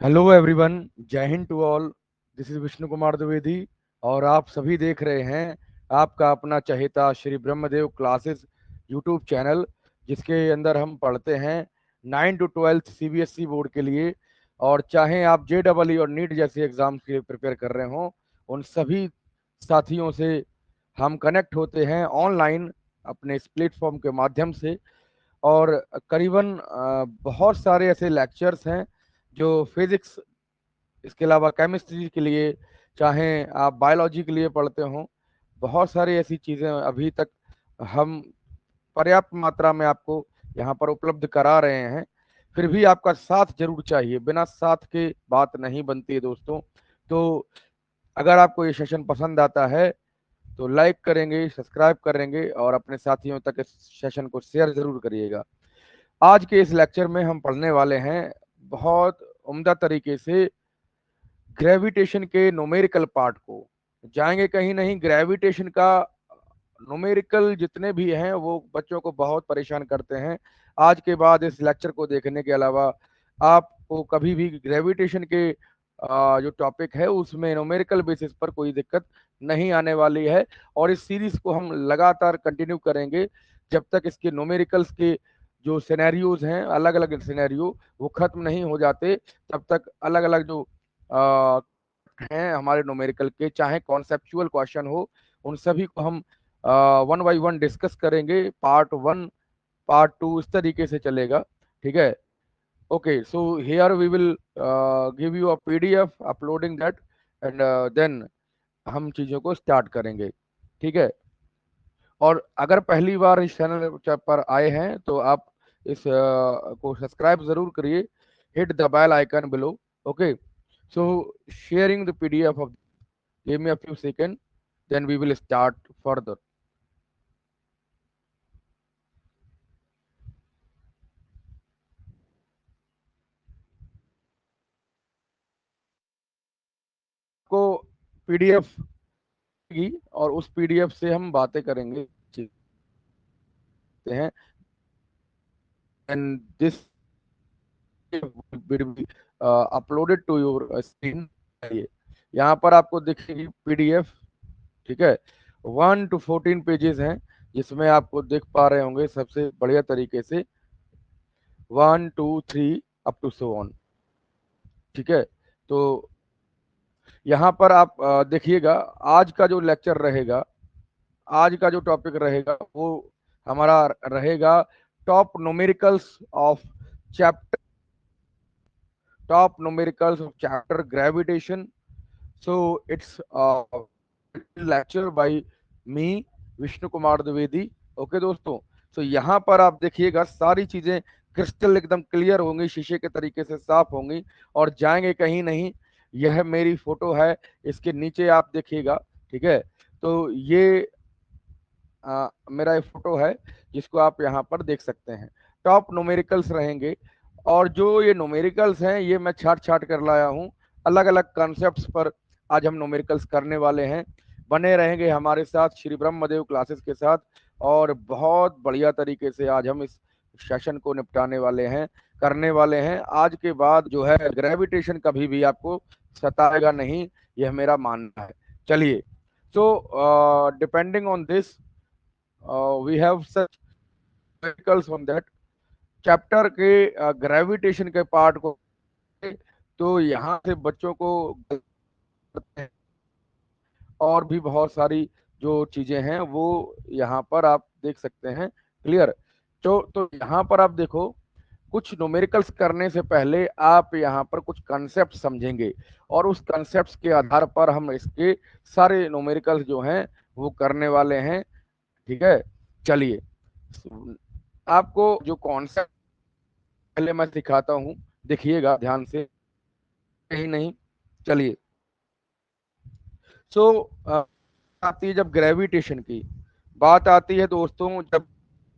Hello everyone, जय हिंद to all. This is Vishnu Kumar Dwivedi और आप सभी देख रहे हैं आपका अपना चहेता Shri Brahmdev classes YouTube channel, जिसके अंदर हम पढ़ते हैं 9 to 12 सीबीएसई बोर्ड के लिए। और चाहे आप JEE और नीट जैसे एग्जाम के लिए प्रिपेयर कर रहे हों, उन सभी साथियों से हम कनेक्ट होते हैं ऑनलाइन अपने इस प्लेटफॉर्म के माध्यम से। और करीबन बहुत सारे ऐसे लेक्चर्स हैं जो फिजिक्स, इसके अलावा केमिस्ट्री के लिए, चाहे आप बायोलॉजी के लिए पढ़ते हो, बहुत सारी ऐसी चीज़ें अभी तक हम पर्याप्त मात्रा में आपको यहाँ पर उपलब्ध करा रहे हैं। फिर भी आपका साथ जरूर चाहिए, बिना साथ के बात नहीं बनती है दोस्तों। तो अगर आपको ये सेशन पसंद आता है तो लाइक करेंगे, सब्सक्राइब करेंगे और अपने साथियों तक इस सेशन को शेयर जरूर करिएगा। आज के इस लेक्चर में हम पढ़ने वाले हैं बहुत उम्दा तरीके से ग्रेविटेशन के न्यूमेरिकल पार्ट को। जाएंगे कहीं नहीं, ग्रेविटेशन का न्यूमेरिकल जितने भी हैं वो बच्चों को बहुत परेशान करते हैं। आज के बाद इस लेक्चर को देखने के अलावा आपको कभी भी ग्रेविटेशन के जो टॉपिक है उसमें न्यूमेरिकल बेसिस पर कोई दिक्कत नहीं आने वाली है। और इस सीरीज को हम लगातार कंटिन्यू करेंगे जब तक इसके न्यूमेरिकल्स के जो सिनेरियोज हैं, अलग अलग सिनेरियो, वो खत्म नहीं हो जाते। तब तक अलग अलग जो हैं हमारे न्यूमेरिकल के, चाहे कॉन्सेप्चुअल क्वेश्चन हो, उन सभी को हम वन बाय वन डिस्कस करेंगे। पार्ट वन, पार्ट टू, इस तरीके से चलेगा। ठीक है। Okay, so here we will give you a PDF uploading that, and then हम चीज़ों को स्टार्ट करेंगे। ठीक है। और अगर पहली बार इस चैनल पर आए हैं तो आप इस को सब्सक्राइब जरूर करिए। Hit the bell icon below. Okay, so sharing the PDF of, give me a few seconds, then we will start further. को PDF की, और उस PDF से हम बातें करेंगे हैं। And this will be uploaded to your screen। यहाँ पर आपको दिखेगी PDF। ठीक है। 1 to 14 पेजेस हैं, जिसमें आपको देख पा रहे होंगे सबसे बढ़िया तरीके से 1 2 3 अप टू सो ऑन। ठीक है। तो यहाँ पर आप देखिएगा, आज का जो लेक्चर रहेगा, आज का जो टॉपिक रहेगा वो हमारा रहेगा top numericals of chapter, top numericals of chapter gravitation. So it's lecture by me, Vishnu Kumar Dwivedi. Okay दोस्तों, तो यहाँ पर आप देखिएगा सारी चीजें क्रिस्टल एकदम क्लियर होंगी, शीशे के तरीके से साफ होंगी और जाएंगे कहीं नहीं। यह मेरी फोटो है, इसके नीचे आप देखिएगा। ठीक है। तो ये मेरा एक फोटो है जिसको आप यहाँ पर देख सकते हैं। टॉप न्यूमेरिकल्स रहेंगे, और जो ये न्यूमेरिकल्स हैं ये मैं छाट छाट कर लाया हूँ अलग अलग कॉन्सेप्ट्स पर। आज हम न्यूमेरिकल्स करने वाले हैं। बने रहेंगे हमारे साथ श्री ब्रह्मदेव क्लासेस के साथ, और बहुत बढ़िया तरीके से आज हम इस सेशन को निपटाने वाले हैं, करने वाले हैं। आज के बाद जो है ग्रेविटेशन कभी भी आपको सताएगा नहीं, यह मेरा मानना है। चलिए, so depending on this we have such articles on that chapter के ग्रेविटेशन के पार्ट को। तो यहाँ से बच्चों को और भी बहुत सारी जो चीजें हैं वो यहाँ पर आप देख सकते हैं क्लियर। तो यहाँ पर आप देखो, कुछ न्यूमेरिकल्स करने से पहले आप यहाँ पर कुछ कॉन्सेप्ट समझेंगे, और उस कॉन्सेप्ट्स के आधार पर हम इसके सारे न्यूमेरिकल्स जो हैं वो करने वाले हैं। ठीक है। चलिए, आपको जो कॉन्सेप्ट पहले मैं सिखाता हूँ, देखिएगा ध्यान से, कहीं नहीं। चलिए, सो आती है जब ग्रेविटेशन की बात आती है दोस्तों, जब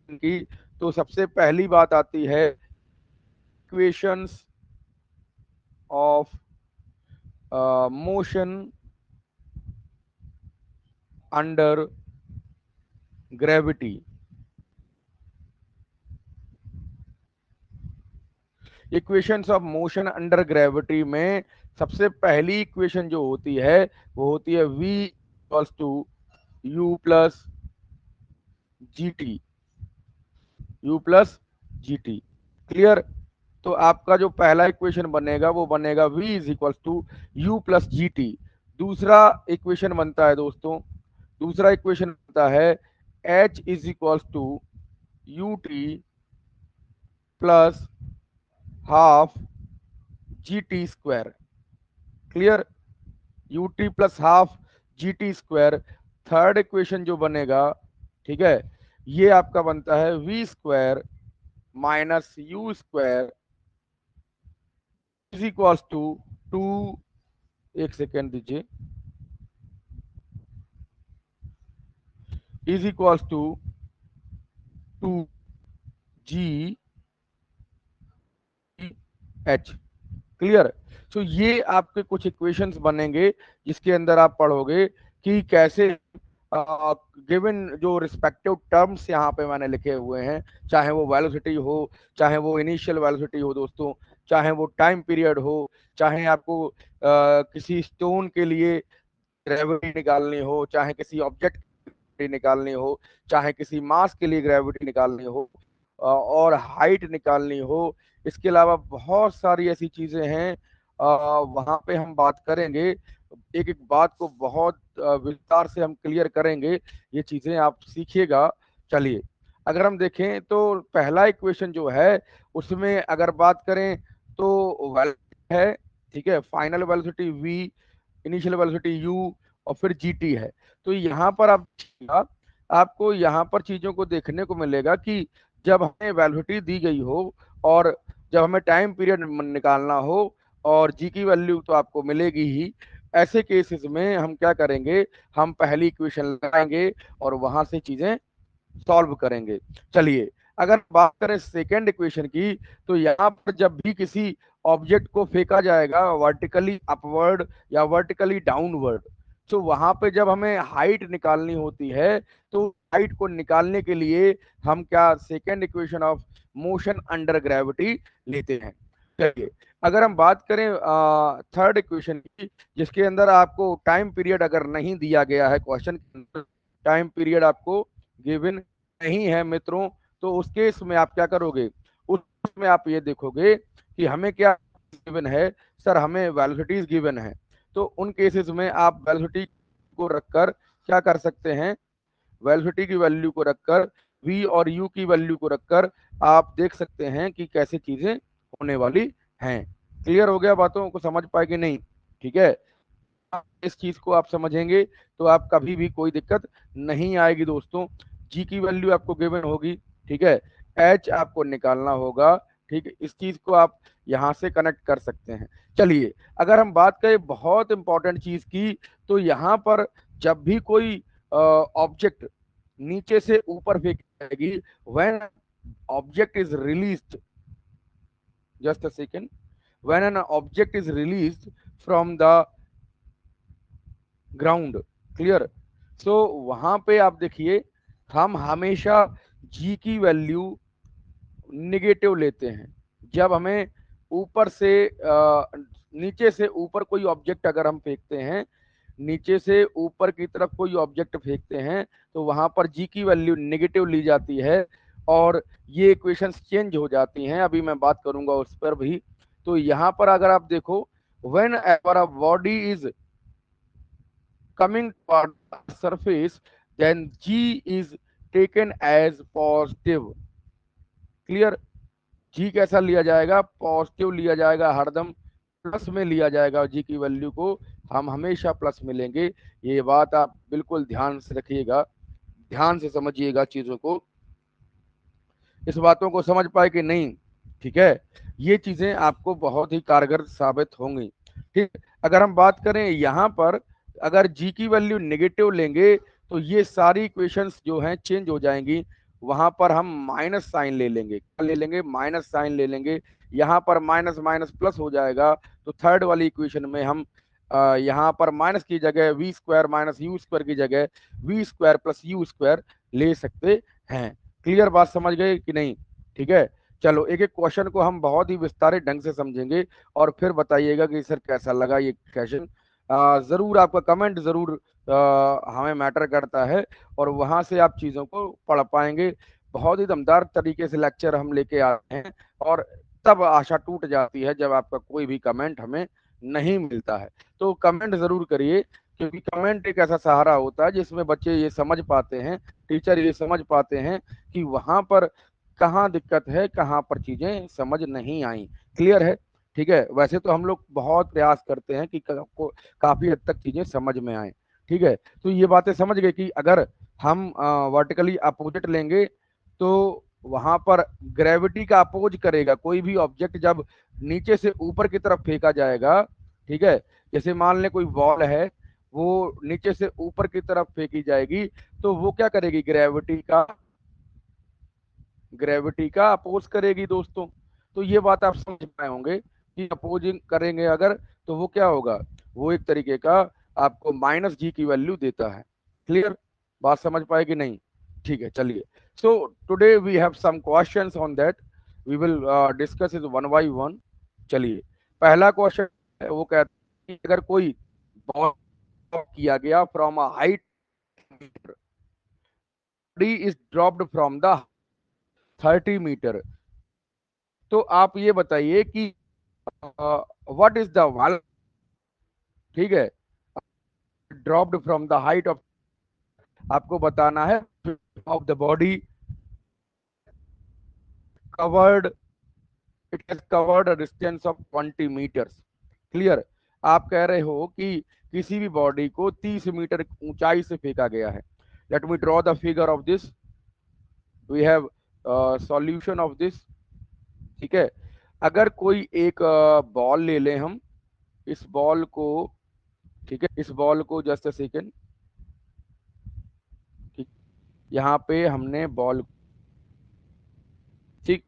की, तो सबसे पहली बात आती है equations of motion under gravity. Equations of motion under gravity में सबसे पहली इक्वेशन जो होती है वो होती है v equals to u plus g t. Clear? तो आपका जो पहला इक्वेशन बनेगा वो बनेगा v is equals to u plus g t. दूसरा इक्वेशन बनता है दोस्तों, दूसरा इक्वेशन बनता है h is equals to u t plus half g t square. Clear? U t plus half g t square. Third equation जो बनेगा, ठीक है, ये आपका बनता है v square minus u square is equals to two, एक सेकेंड दीजिए, is equals to two g h. Clear? तो ये आपके कुछ इक्वेशंस बनेंगे जिसके अंदर आप पढ़ोगे कि कैसे गिवन जो रिस्पेक्टिव टर्म्स यहाँ पे मैंने लिखे हुए हैं, चाहे वो वेलोसिटी हो, चाहे वो इनिशियल वेलोसिटी हो दोस्तों, चाहे वो टाइम पीरियड हो, चाहे आपको किसी स्टोन के लिए ग्रेविटी निकालनी हो, चाहे किसी ऑब्जेक्ट की निकालनी हो, चाहे किसी मास के लिए ग्रेविटी निकालनी हो, और हाइट निकालनी हो, इसके अलावा बहुत सारी ऐसी चीजें हैं, वहां पे हम बात करेंगे। एक एक बात को बहुत विस्तार से हम क्लियर करेंगे, ये चीजें आप सीखिएगा। चलिए, अगर हम देखें तो पहला इक्वेशन जो है उसमें अगर बात करें तो वेलोसिटी है, ठीक है, final velocity v, initial velocity u और फिर gt है। तो यहाँ पर आप आपको यहाँ पर चीजों को देखने को मिलेगा कि जब हमें वेलोसिटी दी गई हो और जब हमें टाइम पीरियड निकालना हो और जी की वैल्यू तो आपको मिलेगी ही, ऐसे केसेस में हम क्या करेंगे, हम पहली इक्वेशन लगाएंगे और वहां से चीजें सॉल्व करेंगे। चलिए, अगर बात करें सेकेंड इक्वेशन की, तो यहाँ पर जब भी किसी ऑब्जेक्ट को फेंका जाएगा वर्टिकली अपवर्ड या वर्टिकली डाउनवर्ड, तो वहां पे जब हमें हाइट निकालनी होती है तो हाइट को निकालने के लिए हम क्या second equation of motion under gravity लेते हैं। चलिए, अगर हम बात करें थर्ड इक्वेशन की, जिसके अंदर आपको टाइम पीरियड अगर नहीं दिया गया है, क्वेश्चन के अंदर टाइम पीरियड आपको गिवन नहीं है मित्रों, तो उस केस में आप क्या करोगे, उसमें आप ये देखोगे कि हमें क्या गिवन है, सर हमें वेलोसिटीज गिवन है। तो उन केसेस में आप वेलोसिटी को रखकर क्या कर सकते हैं, वेलोसिटी की वैल्यू को रखकर, v और u की वैल्यू को रखकर आप देख सकते हैं कि कैसे चीजें होने वाली हैं। क्लियर हो गया? बातों को समझ पाए कि नहीं? ठीक है, इस चीज को आप समझेंगे तो आप कभी भी कोई दिक्कत नहीं आएगी दोस्तों। जी की वैल्यू आपको गिवन होगी, ठीक है, एच आपको निकालना होगा, ठीक है, इस चीज को आप यहां से कनेक्ट कर सकते हैं। चलिए, अगर हम बात करें बहुत इंपॉर्टेंट चीज की, तो यहाँ पर जब भी कोई ऑब्जेक्ट नीचे से ऊपर फेंकी जाएगी, when object is released, just a second, when an object is released from the ground, clear, so वहां पे आप देखिए हम हमेशा जी की वैल्यू निगेटिव लेते हैं। जब हमें ऊपर से नीचे से ऊपर कोई ऑब्जेक्ट अगर हम फेंकते हैं, नीचे से ऊपर की तरफ कोई ऑब्जेक्ट फेंकते हैं, तो वहां पर जी की वैल्यू नेगेटिव ली जाती है और ये इक्वेशंस चेंज हो जाती हैं, अभी मैं बात करूंगा उस पर भी। तो यहाँ पर अगर आप देखो, when ever a body is coming toward the surface, then g is taken as positive। Clear? जी कैसा लिया जाएगा, पॉजिटिव लिया जाएगा, हरदम प्लस में लिया जाएगा, जी की वैल्यू को हम हमेशा प्लस में लेंगे। ये बात आप बिल्कुल ध्यान से रखिएगा, ध्यान से समझिएगा चीजों को, इस बातों को समझ पाए कि नहीं? ठीक है, ये चीजें आपको बहुत ही कारगर साबित होंगी। ठीक, अगर हम बात करें यहाँ पर, अगर जी की वैल्यू नेगेटिव लेंगे तो ये सारी इक्वेशंस जो हैं चेंज हो जाएंगी। वहां पर हम माइनस साइन ले लेंगे, क्या ले लेंगे, माइनस साइन ले लेंगे। यहाँ पर माइनस माइनस प्लस हो जाएगा, तो थर्ड वाली इक्वेशन में हम यहाँ पर माइनस की जगह v square minus u square की जगह v square plus u square ले सकते हैं। क्लियर बात समझ गए कि नहीं? ठीक है, चलो एक एक क्वेश्चन को हम बहुत ही विस्तारित ढंग से समझेंगे और फिर बताइएगा कि सर कैसा लगा ये क्वेश्चन। जरूर आपका कमेंट जरूर हमें मैटर करता है और वहां से आप चीजों को पढ़ पाएंगे। बहुत ही दमदार तरीके से लेक्चर हम लेके आते हैं और तब आशा टूट जाती है जब आपका कोई भी कमेंट हमें नहीं मिलता है। तो कमेंट जरूर करिए, क्योंकि कमेंट एक ऐसा सहारा होता है जिसमें बच्चे ये समझ पाते हैं, टीचर ये समझ पाते हैं कि वहां पर कहाँ दिक्कत है, कहाँ पर चीजें समझ नहीं आई। क्लियर है? ठीक है। वैसे तो हम लोग बहुत प्रयास करते हैं कि काफी हद तक चीजें समझ में आए। ठीक है। तो ये बातें समझ गए कि अगर हम वर्टिकली अपोजिट लेंगे तो वहां पर ग्रेविटी का अपोज करेगा। कोई भी ऑब्जेक्ट जब नीचे से ऊपर की तरफ फेंका जाएगा, ठीक है, जैसे मान लें कोई बॉल है, वो नीचे से ऊपर की तरफ फेंकी जाएगी, तो वो क्या करेगी? ग्रेविटी का अपोज करेगी दोस्तों। तो ये बात आप समझ पाए होंगे कि अपोजिंग करेंगे अगर, तो वो क्या होगा? वो एक तरीके का आपको माइनस जी की वैल्यू देता है। क्लियर? बात समझ पाए कि नहीं? ठीक है, चलिए। So today we have some questions on that, we will discuss it one by one. चलिए, पहला क्वेश्चन है, वो कहता है कि अगर कोई बॉल किया गया from a height is dropped from the 30 meter, तो आप ये बताइए कि व्हाट इज द वैल्यू, ठीक है, dropped from the height of, आपको बताना है of the body covered, it has covered a distance of 20 meters. Clear? आप कह रहे हो कि किसी भी बॉडी को 30 मीटर ऊंचाई से फेंका गया है। Let me draw the figure of this, we have solution of this. ठीक है। अगर कोई एक बॉल ले लें हम, इस बॉल को, ठीक है, इस बॉल को जस्ट अ सेकेंड, ठीक, यहाँ पे हमने बॉल, ठीक,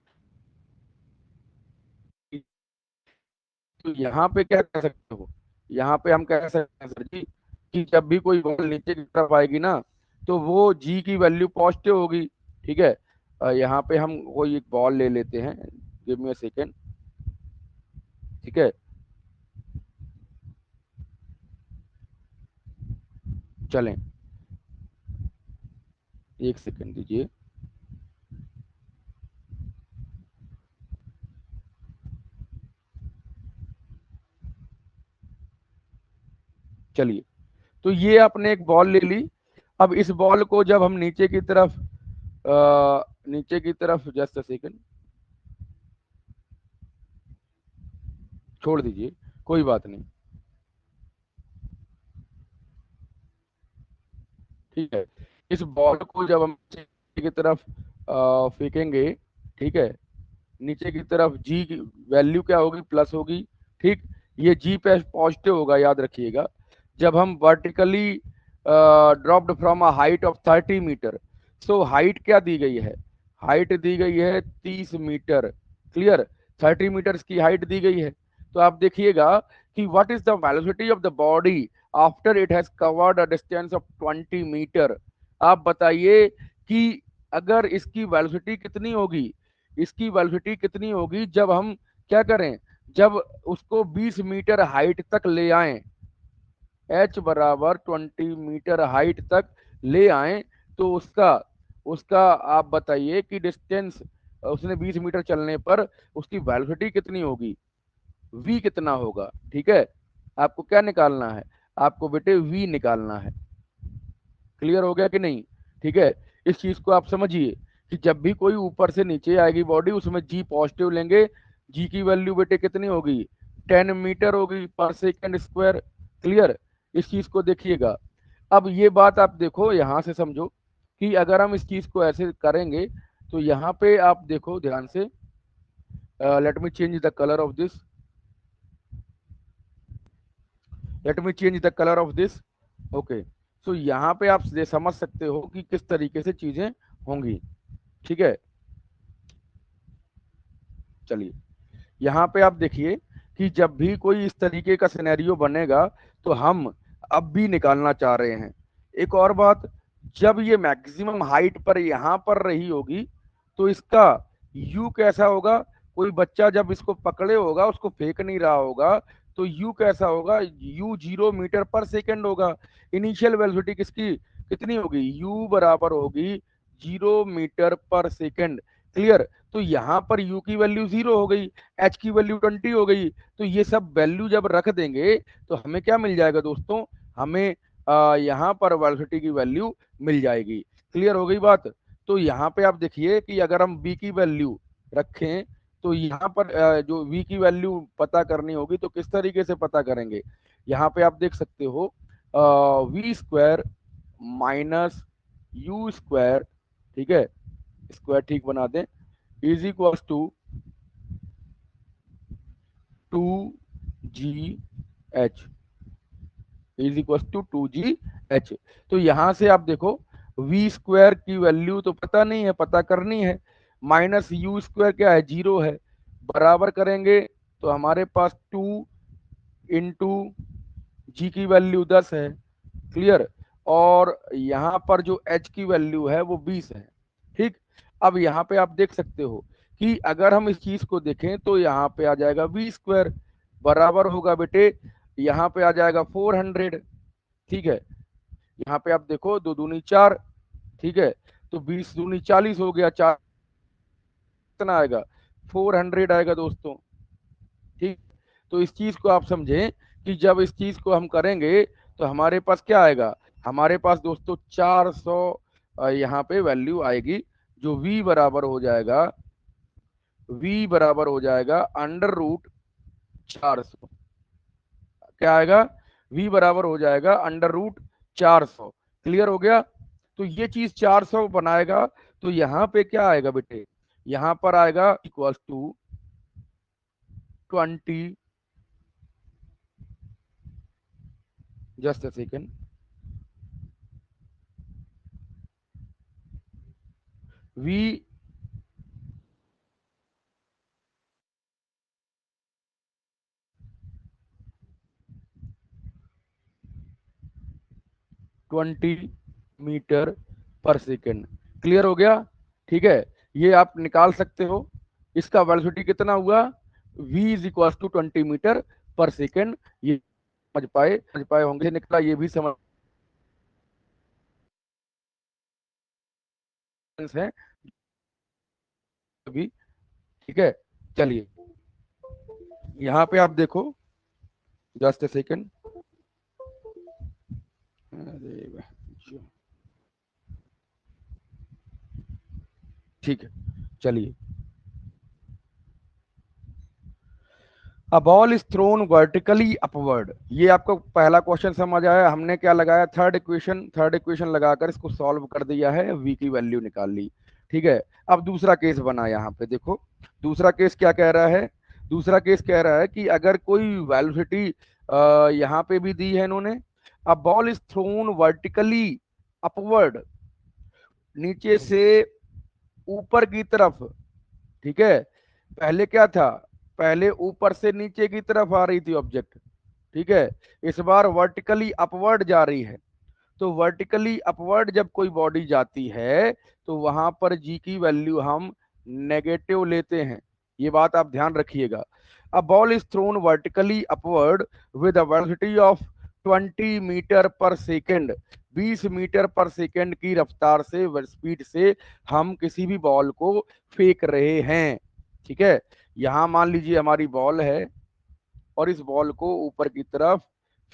तो यहाँ पे क्या कह सकते हो? यहाँ पे हम कह सकते हैं सर जी कि जब भी कोई बॉल नीचे की तरफ आएगी ना, तो वो जी की वैल्यू पॉजिटिव होगी। ठीक है। यहाँ पे हम कोई एक बॉल ले लेते हैं, गिव मी अ सेकेंड। ठीक है, चलें, एक सेकेंड दीजिए। चलिए, तो ये आपने एक बॉल ले ली। अब इस बॉल को जब हम नीचे की तरफ, नीचे की तरफ, जस्ट अ सेकेंड, छोड़ दीजिए, कोई बात नहीं। ठीक है, इस बॉल को जब हम नीचे की तरफ फेंकेंगे, ठीक है, नीचे की तरफ जी की वैल्यू क्या होगी? प्लस होगी। ठीक, ये जी पे पॉजिटिव होगा, याद रखिएगा। जब हम vertically dropped from a height of 30 meter, so height क्या दी गई है? हाइट दी गई है 30 मीटर। क्लियर? 30 मीटर्स की हाइट दी गई है। तो आप देखिएगा कि what is the velocity of the body after it has covered a distance of 20 meter. आप बताइए कि अगर इसकी वेलोसिटी कितनी होगी, इसकी वेलोसिटी कितनी होगी जब हम क्या करें? जब उसको 20 मीटर हाइट तक ले आए, एच बराबर 20 मीटर हाइट तक ले आए, तो उसका उसका आप बताइए कि डिस्टेंस, उसने 20 मीटर चलने पर उसकी वेलोसिटी कितनी होगी, वी कितना होगा? ठीक है, आपको क्या निकालना है? आपको बेटे वी निकालना है। क्लियर हो गया कि नहीं? ठीक है, इस चीज को आप समझिए कि जब भी कोई ऊपर से नीचे आएगी बॉडी, उसमें जी पॉजिटिव लेंगे। जी की वैल्यू बेटे कितनी होगी? 10 मीटर होगी पर सेकेंड स्क्वायर। क्लियर? इस चीज को देखिएगा। अब ये बात आप देखो, यहां से समझो कि अगर हम इस चीज को ऐसे करेंगे, तो यहाँ पे आप देखो ध्यान से, let me change the colour of this, let me change the colour of this. Okay, so यहाँ पे आप ये समझ सकते हो कि किस तरीके से चीजें होंगी। ठीक है, चलिए, यहाँ पे आप देखिए कि जब भी कोई इस तरीके का सिनेरियो बनेगा, तो हम अब भी निकालना चाह रहे हैं। एक और बात, जब ये मैक्सिमम हाइट पर यहाँ पर रही होगी, तो इसका यू कैसा होगा, कोई बच्चा जब इसको पकड़े होगा, उसको फेंक नहीं रहा होगा, तो यू कैसा होगा, यू 0 मीटर पर सेकेंड होगा। इनिशियल वेलोसिटी किसकी कितनी होगी, यू बराबर होगी 0 मीटर पर सेकेंड। क्लियर। तो यहाँ पर u की वैल्यू 0 हो गई, h की वैल्यू 20 हो गई। तो ये सब वैल्यू जब रख देंगे तो हमें क्या मिल जाएगा दोस्तों, हमें यहाँ पर वेलोसिटी की वैल्यू मिल जाएगी। क्लियर हो गई बात। तो यहाँ पे आप देखिए कि अगर हम v की वैल्यू रखें तो यहाँ पर जो v की वैल्यू पता करनी होगी तो किस तरीके से पता करेंगे। यहाँ पे आप देख सकते हो v square minus u square, ठीक है, स्क्वायर ठीक बना दें, is equal to g h, is equal to g h. तो यहां से आप देखो वी स्क्वायर की वैल्यू तो पता नहीं है, पता करनी है, माइनस यू स्क्वायर क्या है, 0 है, बराबर करेंगे तो हमारे पास 2 इंटू जी की वैल्यू 10 है। क्लियर। और यहाँ पर जो h की वैल्यू है वो 20 है। ठीक। अब यहाँ पे आप देख सकते हो कि अगर हम इस चीज को देखें तो यहाँ पे आ जाएगा वी स्क्वायर बराबर होगा बेटे, यहाँ पे आ जाएगा 400। ठीक है। यहाँ पे आप देखो 2 दूनी 4, ठीक है, तो 20 दूनी 40 हो गया, 4 कितना आएगा, 400 आएगा दोस्तों। ठीक। तो इस चीज को आप समझें कि जब इस चीज को हम करेंगे तो हमारे पास क्या आएगा, हमारे पास दोस्तों 400 यहाँ पे वैल्यू आएगी, जो v बराबर हो जाएगा, v बराबर हो जाएगा √400। क्या आएगा, v बराबर हो जाएगा √400। क्लियर हो गया। तो ये चीज 400 बनाएगा तो यहाँ पे क्या आएगा बेटे, यहाँ पर आएगा equal to 20, just a second, v 20 meter per second. Clear हो गया। ठीक है। ये आप निकाल सकते हो, इसका वेलोसिटी कितना हुआ, v is equal to 20 meter per second. ये समझ पाए होंगे, निकला ये भी समझ है अभी। ठीक है। चलिए यहाँ पे आप देखो, जस्ट ए सेकेंड, अरे ठीक है, चलिए। अ ball is thrown vertically upward, ये आपको पहला क्वेश्चन समझ आया। हमने क्या लगाया, थर्ड इक्वेशन लगाकर इसको सॉल्व कर दिया है, v की वैल्यू निकाल ली। ठीक है। अब दूसरा केस बना, यहाँ पे देखो दूसरा केस क्या कह रहा है, दूसरा केस कह रहा है कि अगर कोई वेलोसिटी यहाँ पे भी दी है इन्होंने, अ ball is thrown vertically upward, नीचे से ऊपर की तरफ। ठीक है। पहले क्या था, पहले ऊपर से नीचे की तरफ आ रही थी ऑब्जेक्ट। ठीक है। इस बार वर्टिकली अपवर्ड जा रही है। तो वर्टिकली अपवर्ड जब कोई बॉडी जाती है तो वहां पर जी की वैल्यू हम नेगेटिव लेते हैं। ये बात आप ध्यान रखिएगा। A ball is thrown vertically upward with a velocity of 20 meter per second, 20 meter per second की रफ्तार से, स्पीड से हम किसी भी बॉल को फेंक रहे हैं। ठीक है। यहां मान लीजिए हमारी बॉल है और इस बॉल को ऊपर की तरफ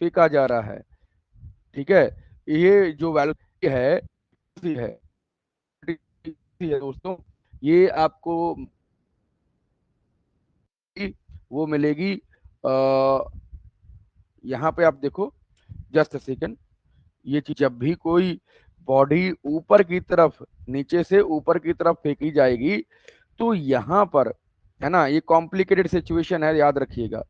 फेंका जा रहा है। ठीक है। ये जो वैल्यू है दोस्तों, ये आपको वो मिलेगी यहाँ पे आप देखो, जस्ट अ सेकेंड, ये चीज जब भी कोई बॉडी ऊपर की तरफ, नीचे से ऊपर की तरफ फेंकी जाएगी तो यहाँ पर, है ना, ये कॉम्प्लिकेटेड सिचुएशन है, याद रखिएगा।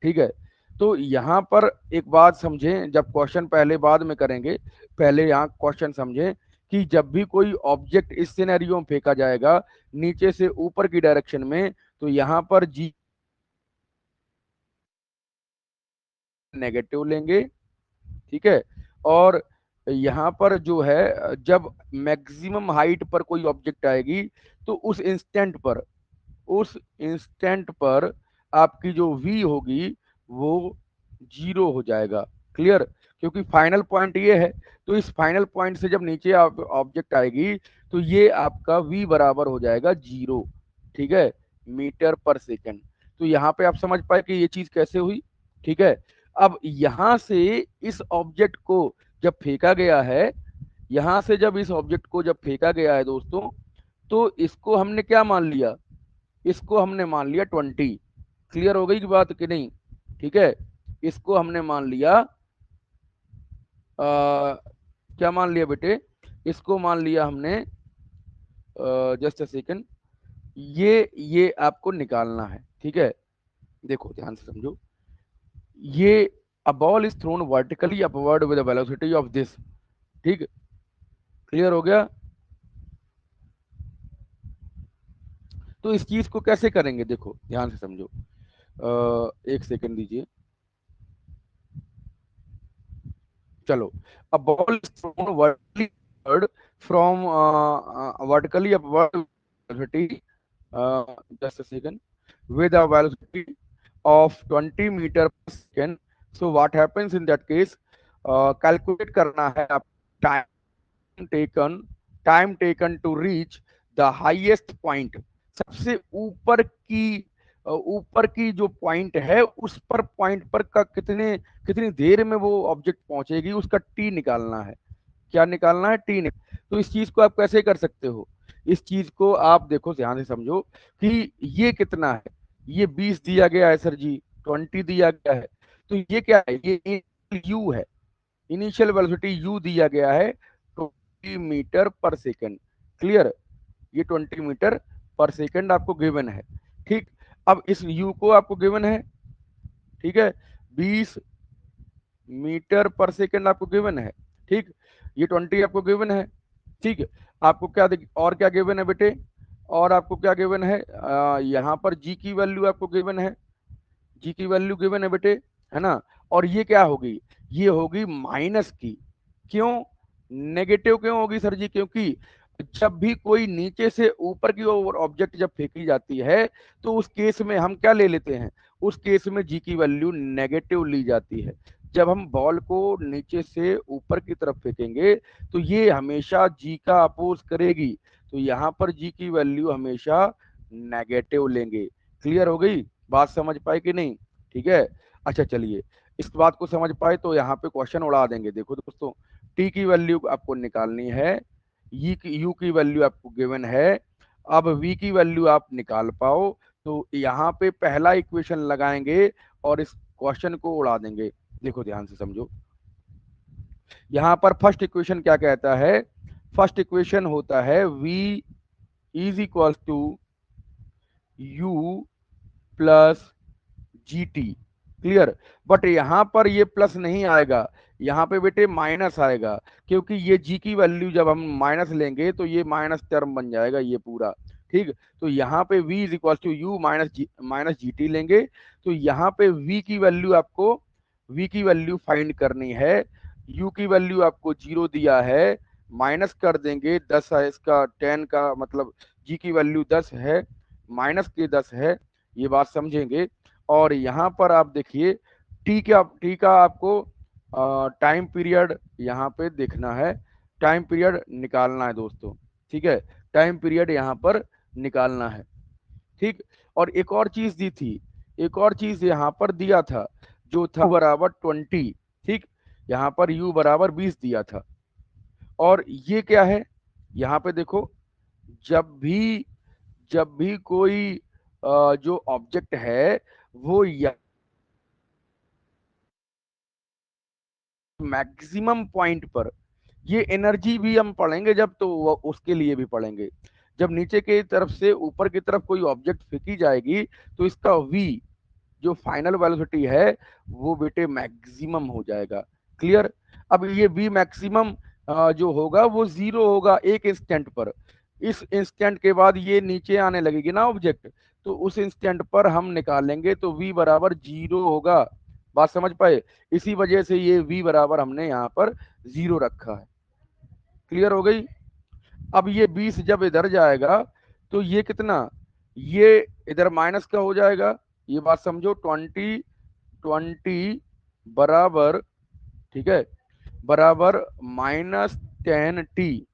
ठीक है। तो यहाँ पर एक बात समझें, जब क्वेश्चन पहले बाद में करेंगे, पहले यहाँ क्वेश्चन समझें कि जब भी कोई ऑब्जेक्ट इस सिनेरियो में फेंका जाएगा नीचे से ऊपर की डायरेक्शन में, तो यहाँ पर जी नेगेटिव लेंगे। ठीक है। और यहाँ पर जो है, जब मैक्सिमम हाइट पर कोई ऑब्जेक्ट आएगी तो उस इंस्टेंट पर उस इंस्टेंट पर आपकी जो v होगी वो 0 हो जाएगा। क्लियर? क्योंकि फाइनल पॉइंट ये है, तो इस फाइनल पॉइंट से जब नीचे ऑब्जेक्ट आएगी तो ये आपका v बराबर हो जाएगा 0। ठीक है, मीटर पर सेकंड। तो यहाँ पे आप समझ पाए कि ये चीज कैसे हुई। ठीक है, अब यहां से इस ऑब्जेक्ट को जब फेंका गया है, यहां से जब इस ऑब्जेक्ट को जब फेंका गया है दोस्तों, तो इसको हमने क्या मान लिया, इसको हमने मान लिया 20। क्लियर हो गई की बात कि नहीं? ठीक है, इसको हमने मान लिया क्या मान लिया बेटे, इसको मान लिया हमने, जस्ट अ सेकंड, ये आपको निकालना है। ठीक है, देखो ध्यान से समझो, ये अ ball is thrown vertically upward with the velocity of this. ठीक, क्लियर हो गया? तो इस चीज को कैसे करेंगे, देखो ध्यान से समझो, एक सेकंड दीजिए। चलो, a ball is thrown vertically upward from vertically upward velocity, just a second, with a velocity of 20 meter per second. So what happens in that case? Calculate करना है आप taken time taken to reach the highest point, सबसे ऊपर की जो point है उस पर पॉइंट पर का कितने कितनी देर में वो ऑब्जेक्ट पहुंचेगी, उसका टी निकालना है। क्या निकालना है? टी तो इस चीज को आप कैसे कर सकते हो, इस चीज को आप देखो ध्यान से समझो कि ये कितना है, ये 20 दिया गया है सर जी, 20 दिया गया है, तो ये क्या है, ये यू है, इनिशियल वेलोसिटी यू दिया गया है 20 मीटर पर सेकंड। क्लियर? ये 20 मीटर पर सेकंड आपको गिवन है। ठीक, अब इस यू को आपको गिवन है, ठीक है, 20 मीटर पर सेकंड आपको गिवन है। ठीक, ये 20 आपको गिवन है। ठीक, आपको क्या और क्या गिवन है बेटे, और आपको क्या गिवन है, यहाँ पर जी की वैल्यू आपको गिवन है, जी की वैल्यू गिवन है बेटे, है ना? और ये क्या होगी, ये होगी माइनस की। क्यों नेगेटिव क्यों होगी सर जी? क्योंकि जब भी कोई नीचे से ऊपर की ओर ऑब्जेक्ट जब फेंकी जाती है तो उस केस में हम क्या ले लेते हैं, उस केस में जी की वैल्यू नेगेटिव ली जाती है। जब हम बॉल को नीचे से ऊपर की तरफ फेंकेंगे तो ये हमेशा जी का अपोज करेगी, तो यहाँ पर जी की वैल्यू हमेशा नेगेटिव लेंगे। क्लियर हो गई बात, समझ पाए कि नहीं? ठीक है, अच्छा चलिए, इस बात को समझ पाए तो यहाँ पे क्वेश्चन उड़ा देंगे। देखो दोस्तों, टी की वैल्यू आपको निकालनी है, यू की वैल्यू आपको गिवन है, अब वी की वैल्यू आप निकाल पाओ तो यहाँ पे पहला इक्वेशन लगाएंगे और इस क्वेश्चन को उड़ा देंगे। देखो ध्यान से समझो, यहाँ पर फर्स्ट इक्वेशन क्या कहता है, फर्स्ट इक्वेशन होता है v is equal to u plus g t. Clear? But यहाँ पर ये प्लस नहीं आएगा, यहाँ पे बेटे माइनस आएगा, क्योंकि ये जी की वैल्यू जब हम माइनस लेंगे तो ये माइनस टर्म बन जाएगा ये पूरा। ठीक, तो यहाँ पे v is equal to u minus g t लेंगे, तो यहाँ पे v की वैल्यू आपको v की वैल्यू फाइंड करनी है, u की वैल्यू आपको 0 दिया है, माइनस कर देंगे 10 है इसका 10 का मतलब g की वैल्यू 10 है, माइनस के 10 है, ये बात समझेंगे। और यहाँ पर आप देखिए टी का आपको टाइम पीरियड यहाँ पे देखना है, टाइम पीरियड निकालना है दोस्तों। ठीक है, टाइम पीरियड यहाँ पर निकालना है। ठीक, और एक और चीज दी थी, एक और चीज यहाँ पर दिया था जो था बराबर 20। ठीक, यहाँ पर u बराबर 20 दिया था, और ये क्या है, यहाँ पे देखो, जब भी जब भी कोई जो ऑब्जेक्ट है वो मैक्सिमम पॉइंट पर, ये एनर्जी भी हम पढ़ेंगे जब, तो उसके लिए भी पढ़ेंगे। जब नीचे की तरफ से ऊपर की तरफ कोई ऑब्जेक्ट फेंकी जाएगी तो इसका v जो फाइनल वेलोसिटी है वो बेटे मैक्सिमम हो जाएगा। क्लियर? अब ये v मैक्सिमम जो होगा वो 0 होगा एक इंस्टेंट पर, इस इंस्टेंट के बाद ये नीचे आने लगेगी ना ऑब्जेक्ट, तो उस इंस्टेंट पर हम निकालेंगे तो v बराबर 0 होगा। बात समझ पाए? इसी वजह से ये v बराबर हमने यहाँ पर 0 रखा है। क्लियर हो गई? अब ये 20 जब इधर जाएगा तो ये कितना, ये इधर माइनस का हो जाएगा, ये बात समझो। 20 20 बराबर, ठीक है, बराबर -10t।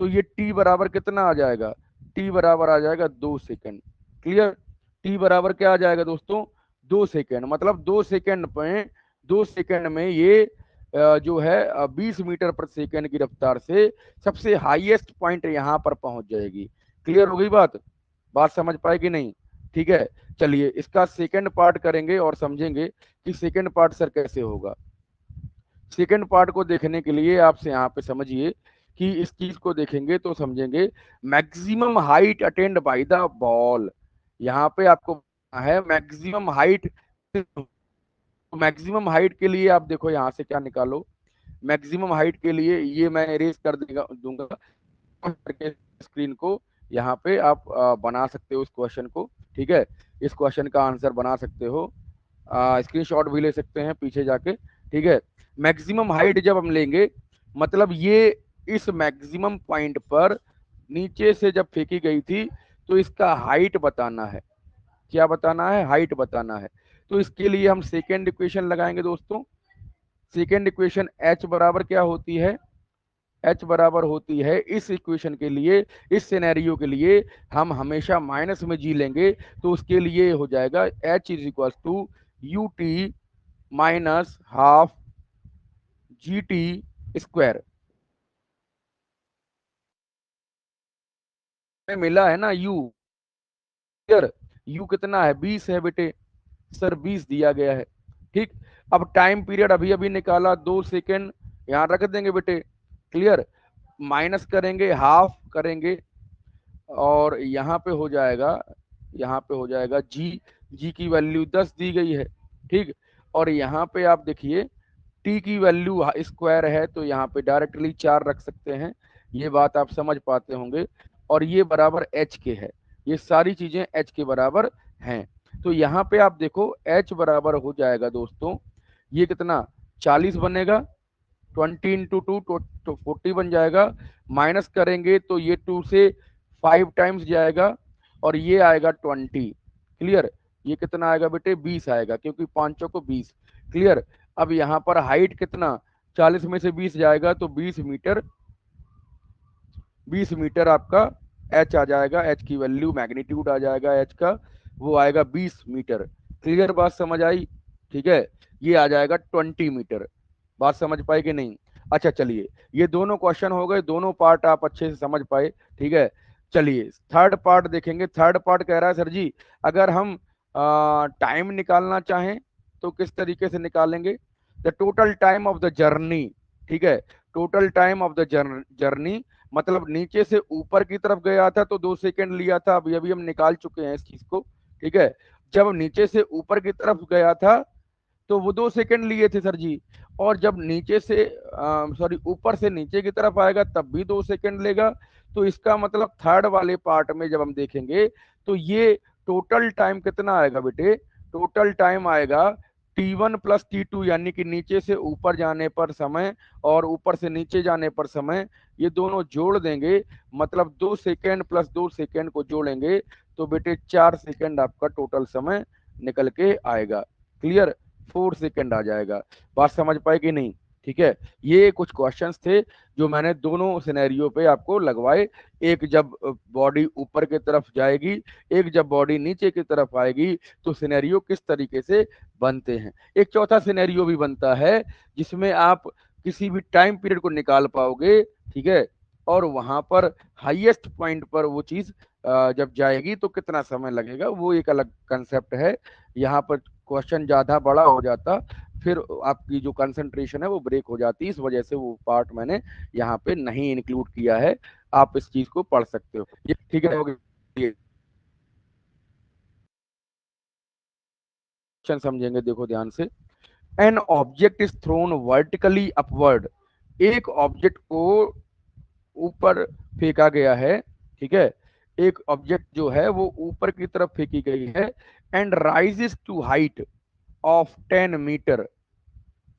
तो ये t बराबर कितना आ जाएगा? t बराबर आ जाएगा 2 सेकेंड। क्लियर? t बराबर क्या आ जाएगा दोस्तों? 2 सेकेंड। मतलब 2 सेकेंड में ये जो है 20 मीटर प्रति सेकेंड की रफ्तार से सबसे हाईएस्ट पॉइंट यहाँ पर पहुंच जाएगी। क्लियर हो गई बात? बात समझ पाए कि नहीं? ठीक है, चलिए इसका सेकंड पार्ट करेंगे और समझेंगे कि सेकंड पार्ट सर कैसे होगा। सेकंड पार्ट को देखने के लिए आपसे यहाँ पे समझिए कि इस चीज को देखेंगे तो समझेंगे। Maximum height attend by the ball, यहाँ पे आपको है मैक्सिमम हाइट। मैक्सिमम हाइट के लिए आप देखो यहाँ से क्या निकालो। मैक्सिमम हाइट के लिए ये मैं इरेज कर देगा दूंगा करके स्क्रीन को। यहाँ पे आप बना सकते हो इस क्वेश्चन को। ठीक है, इस क्वेश्चन का आंसर बना सकते हो, स्क्रीनशॉट भी ले सकते हैं पीछे जाके। ठीक है, मैक्सिमम हाइट जब हम लेंगे, मतलब ये इस मैक्सिमम पॉइंट पर नीचे से जब फेंकी गई थी, तो इसका हाइट बताना है। क्या बताना है? हाइट बताना है। तो इसके लिए हम सेकेंड इक्वेशन लगाएंगे दोस्तों। सेकेंड इक्वेशन एच बराबर क्या होती है? एच बराबर होती है इस इक्वेशन के लिए, इस सिनेरियो के लिए हम हमेशा माइनस में जी लेंगे। तो उसके लिए हो जाएगा h is equal to u t minus half g t square. में मिला है ना यू। क्लियर? यू कितना है? 20 है बेटे। सर 20 दिया गया है। ठीक, अब टाइम पीरियड अभी अभी निकाला 2 सेकेंड, यहाँ रख देंगे बेटे। क्लियर? माइनस करेंगे, हाफ करेंगे, और यहाँ पे हो जाएगा, यहाँ पे हो जाएगा जी। जी की वैल्यू 10 दी गई है। ठीक, और यहाँ पे आप देखिए टी की वैल्यू स्क्वायर है, तो यहाँ पे डायरेक्टली 4 रख सकते हैं। ये बात आप समझ पाते होंगे। और ये बराबर एच के है, ये सारी चीजें एच के बराबर हैं। तो यहाँ पे आप देखो एच बराबर हो जाएगा दोस्तों, ये कितना? 40 बनेगा। 20 × 2 तो 40 बन जाएगा। माइनस करेंगे तो ये 2 से 5 टाइम्स जाएगा, और ये आएगा 20। क्लियर? ये कितना आएगा बेटे? 20 आएगा, क्योंकि पांचों को 20। क्लियर? अब यहाँ पर हाइट कितना? 40 में से 20 जाएगा तो 20 मीटर। 20 मीटर आपका एच आ जाएगा। एच की वैल्यू, मैग्नीट्यूड आ जाएगा एच का, वो आएगा 20 मीटर। क्लियर बात समझ आई? ठीक है, ये आ जाएगा 20 मीटर। बात समझ पाए कि नहीं? अच्छा चलिए, ये दोनों क्वेश्चन हो गए, दोनों पार्ट आप अच्छे से समझ पाए। ठीक है, चलिए थर्ड पार्ट देखेंगे। थर्ड पार्ट कह रहा है सर जी, अगर हम टाइम निकालना चाहें तो किस तरीके से निकालेंगे? The total time of the journey. ठीक है, total time of the journey, मतलब नीचे से ऊपर की तरफ गया था तो 2 सेकेंड लिया था, अभी अभी हम निकाल चुके हैं इस चीज को। ठीक है, जब नीचे से ऊपर की तरफ गया था तो वो 2 सेकेंड लिए थे सर जी। और जब नीचे से सॉरी ऊपर से नीचे की तरफ आएगा तब भी 2 सेकेंड लेगा। तो इसका मतलब थर्ड वाले पार्ट में जब हम देखेंगे तो ये टोटल टाइम कितना आएगा बेटे? टोटल टाइम आएगा T1 प्लस T2, यानी कि नीचे से ऊपर जाने पर समय और ऊपर से नीचे जाने पर समय, ये दोनों जोड़ देंगे, मतलब 2 सेकेंड प्लस 2 सेकेंड को जोड़ेंगे तो बेटे 4 सेकेंड आपका टोटल समय निकल के आएगा। क्लियर? 4 सेकेंड आ जाएगा। बात समझ पाए कि नहीं? ठीक है, ये कुछ क्वेश्चंस थे जो मैंने दोनों सिनेरियो पे आपको लगवाए। एक जब बॉडी ऊपर की तरफ जाएगी, एक जब बॉडी नीचे की तरफ आएगी, तो सिनेरियो किस तरीके से बनते हैं। एक चौथा सिनेरियो भी बनता है जिसमें आप किसी भी टाइम पीरियड को निकाल पाओगे। ठीक है, और वहां पर हाईएस्ट पॉइंट पर वो चीज जब जाएगी तो कितना समय लगेगा, वो एक अलग कंसेप्ट है। यहाँ पर क्वेश्चन ज्यादा बड़ा हो जाता, फिर आपकी जो कंसंट्रेशन है वो ब्रेक हो जाती, इस वजह से वो पार्ट मैंने यहाँ पे नहीं इंक्लूड किया है। आप इस चीज को पढ़ सकते हो। ये ठीक है? क्वेश्चन समझेंगे, देखो ध्यान से। N object is thrown vertically upward, एक ऑब्जेक्ट को ऊपर फेंका गया है। ठीक है, एक ऑब्जेक्ट जो है वो ऊपर की तरफ फेंकी गई है, and rises to height of 10 meter.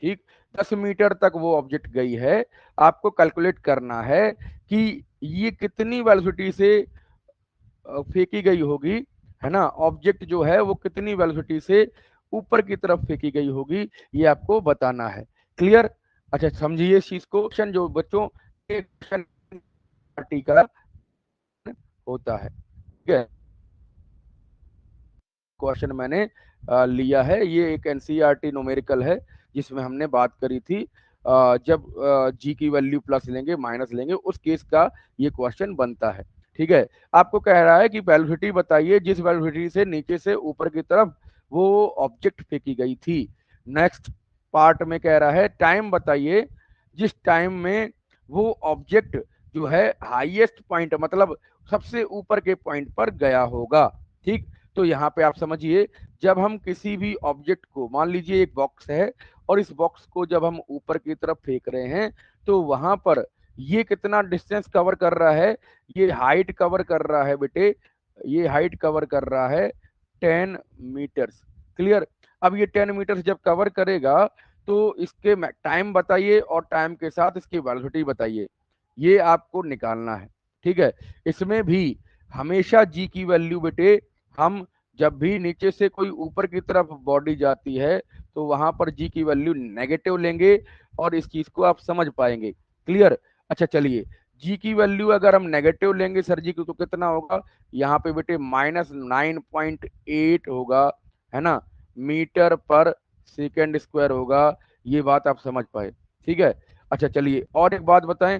ठीक, 10 मीटर तक वो ऑब्जेक्ट गई है। आपको कैलकुलेट करना है कि ये कितनी वेलोसिटी से फेंकी गई होगी है ना, ऑब्जेक्ट जो है वो कितनी वेलोसिटी से ऊपर की तरफ फेंकी गई होगी, ये आपको बताना है। क्लियर? अच्छा, समझिए इस चीज को। क्वेश्चन जो बच्चों एक क्वेश्चन का होता है, ठीक है, क्वेश्चन मैंने लिया है, ये एक एनसीईआरटी न्यूमेरिकल है जिसमें हमने बात करी थी जब जी की वैल्यू प्लस लेंगे माइनस लेंगे उस केस का ये क्वेश्चन बनता है। ठीक है, आपको कह रहा है कि वेलोसिटी बताइए जिस वेलोसिटी से नीचे से ऊपर की तरफ वो ऑब्जेक्ट फेंकी गई थी। नेक्स्ट पार्ट में कह रहा है टाइम बताइए जिस टाइम में वो ऑब्जेक्ट जो है हाईएस्ट पॉइंट मतलब सबसे ऊपर के पॉइंट पर गया होगा। ठीक, तो यहाँ पे आप समझिए, जब हम किसी भी ऑब्जेक्ट को, मान लीजिए एक बॉक्स है और इस बॉक्स को जब हम ऊपर की तरफ फेंक रहे हैं तो वहां पर ये कितना डिस्टेंस कवर कर रहा है, ये हाइट कवर कर रहा है बेटे, ये हाइट कवर कर रहा है 10 मीटर्स। क्लियर? अब ये 10 मीटर्स जब कवर करेगा तो इसके टाइम बताइए और टाइम के साथ इसकी वेलोसिटी बताइए, ये आपको निकालना है। ठीक है, इसमें भी हमेशा जी की वैल्यू बेटे, हम जब भी नीचे से कोई ऊपर की तरफ बॉडी जाती है तो वहां पर जी की वैल्यू नेगेटिव लेंगे और इस चीज को आप समझ पाएंगे। क्लियर? अच्छा चलिए, जी की वैल्यू अगर हम नेगेटिव लेंगे सर जी की तो कितना होगा, यहाँ पे बेटे -9.8 होगा, है ना, मीटर पर सेकेंड स्क्वायर होगा। ये बात आप समझ पाए? ठीक है। अच्छा चलिए, और एक बात बताएं,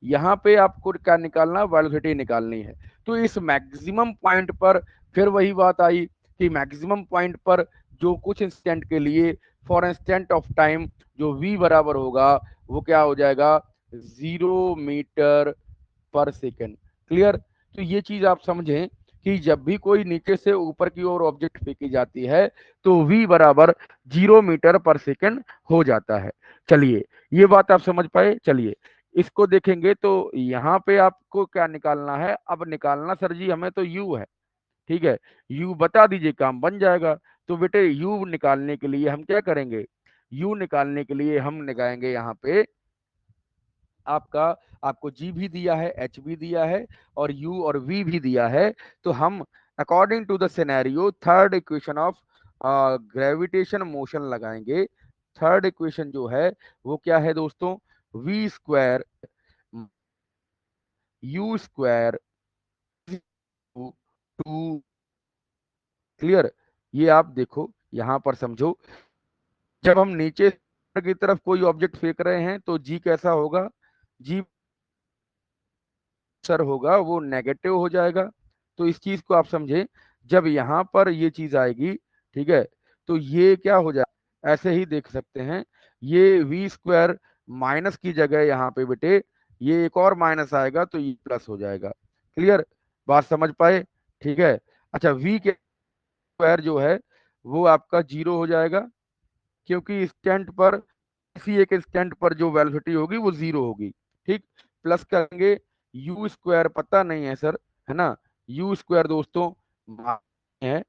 यहाँ पे आपको क्या निकालना, वेलोसिटी निकालनी है। तो इस मैक्सिमम पॉइंट पर फिर वही बात आई कि मैक्सिमम पॉइंट पर जो कुछ इंस्टेंट के लिए, फॉर इंस्टेंट ऑफ टाइम, जो v बराबर होगा वो क्या हो जाएगा, 0 मीटर पर सेकेंड। क्लियर? तो ये चीज आप समझें कि जब भी कोई नीचे से ऊपर की ओर ऑब्जेक्ट फेंकी जाती है तो v बराबर 0 मीटर पर सेकेंड हो जाता है। चलिए, ये बात आप समझ पाए? चलिए इसको देखेंगे तो यहाँ पे आपको क्या निकालना है, अब निकालना सर जी हमें तो u है। ठीक है, u बता दीजिए, काम बन जाएगा। तो बेटे u निकालने के लिए हम क्या करेंगे, u निकालने के लिए हम निकालेंगे यहाँ पे आपका, आपको g भी दिया है, h भी दिया है और u और v भी दिया है। तो हम according to the scenario third equation of gravitation motion लगाएंगे। थर्ड इक्वेशन जो है वो क्या है दोस्तों, v square u square two. Clear? ये आप देखो यहां पर समझो, जब हम नीचे की तरफ कोई ऑब्जेक्ट फेंक रहे हैं तो जी कैसा होगा, जी सर होगा वो नेगेटिव हो जाएगा। तो इस चीज को आप समझे, जब यहाँ पर ये चीज आएगी, ठीक है, तो ये क्या हो जाए, ऐसे ही देख सकते हैं, ये वी स्क्वायर माइनस की जगह यहाँ पे बेटे ये एक और माइनस आएगा तो ये प्लस हो जाएगा। क्लियर? बात समझ पाए? ठीक है। अच्छा, वी के स्क्वायर जो है वो आपका 0 हो जाएगा, क्योंकि स्टैंड पर, किसी एक स्टैंड पर जो वेलोसिटी होगी वो 0 होगी। ठीक, प्लस करेंगे, यू स्क्वायर पता नहीं है सर, है ना, यू स्क्वायर दोस्तों है,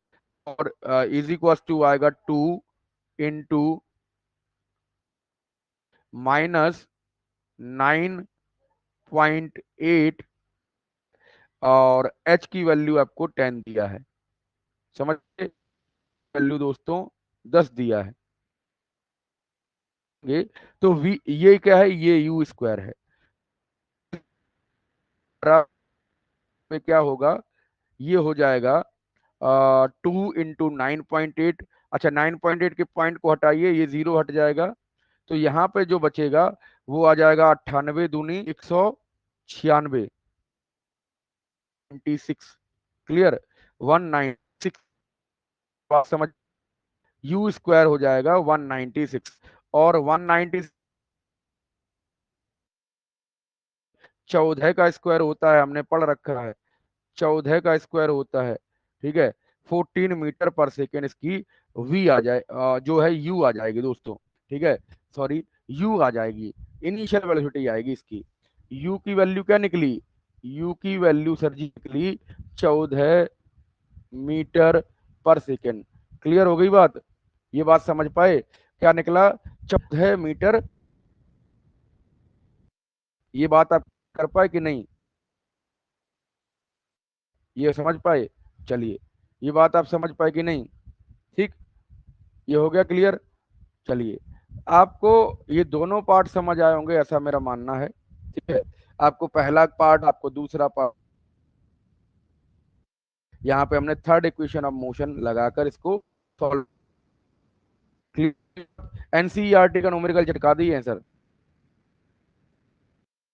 और इज इक्वल टू आएगा 2 इंटू -9.8 और h की वैल्यू आपको 10 दिया है, समझ, वैल्यू दोस्तों 10 दिया है। तो v ये क्या है, ये यू स्क्वायर है, में क्या होगा, ये हो जाएगा 2 इंटू 9.8। अच्छा, 9.8 के पॉइंट को हटाइए, ये 0 हट जाएगा, तो यहाँ पे जो बचेगा वो आ जाएगा 98 दूनी 196, 96। क्लियर? 196, बात समझ, यू स्क्वायर हो जाएगा 196, और 196 14 का स्क्वायर होता है, हमने पढ़ रखा है, 14 का स्क्वायर होता है। ठीक है, 14 मीटर पर सेकेंड इसकी वी आ जाए, जो है यू आ जाएगी दोस्तों। ठीक है, सॉरी, यू आ जाएगी, इनिशियल वेलोसिटी आएगी इसकी। यू की वैल्यू क्या निकली, यू की वैल्यू सर जी निकली 14 मीटर पर सेकेंड। क्लियर हो गई बात? ये बात समझ पाए, क्या निकला, 14 मीटर। ये बात आप कर पाए कि नहीं, ये समझ पाए? चलिए, ये बात आप समझ पाए कि नहीं? ठीक, ये हो गया क्लियर। चलिए, आपको ये दोनों पार्ट समझ आए होंगे ऐसा मेरा मानना है। ठीक है, आपको पहला पार्ट, आपको दूसरा पार्ट, यहाँ पे हमने थर्ड इक्वेशन ऑफ मोशन लगाकर इसको सॉल्व। एनसीईआरटी का न्यूमेरिकल झटका दिए हैं सर।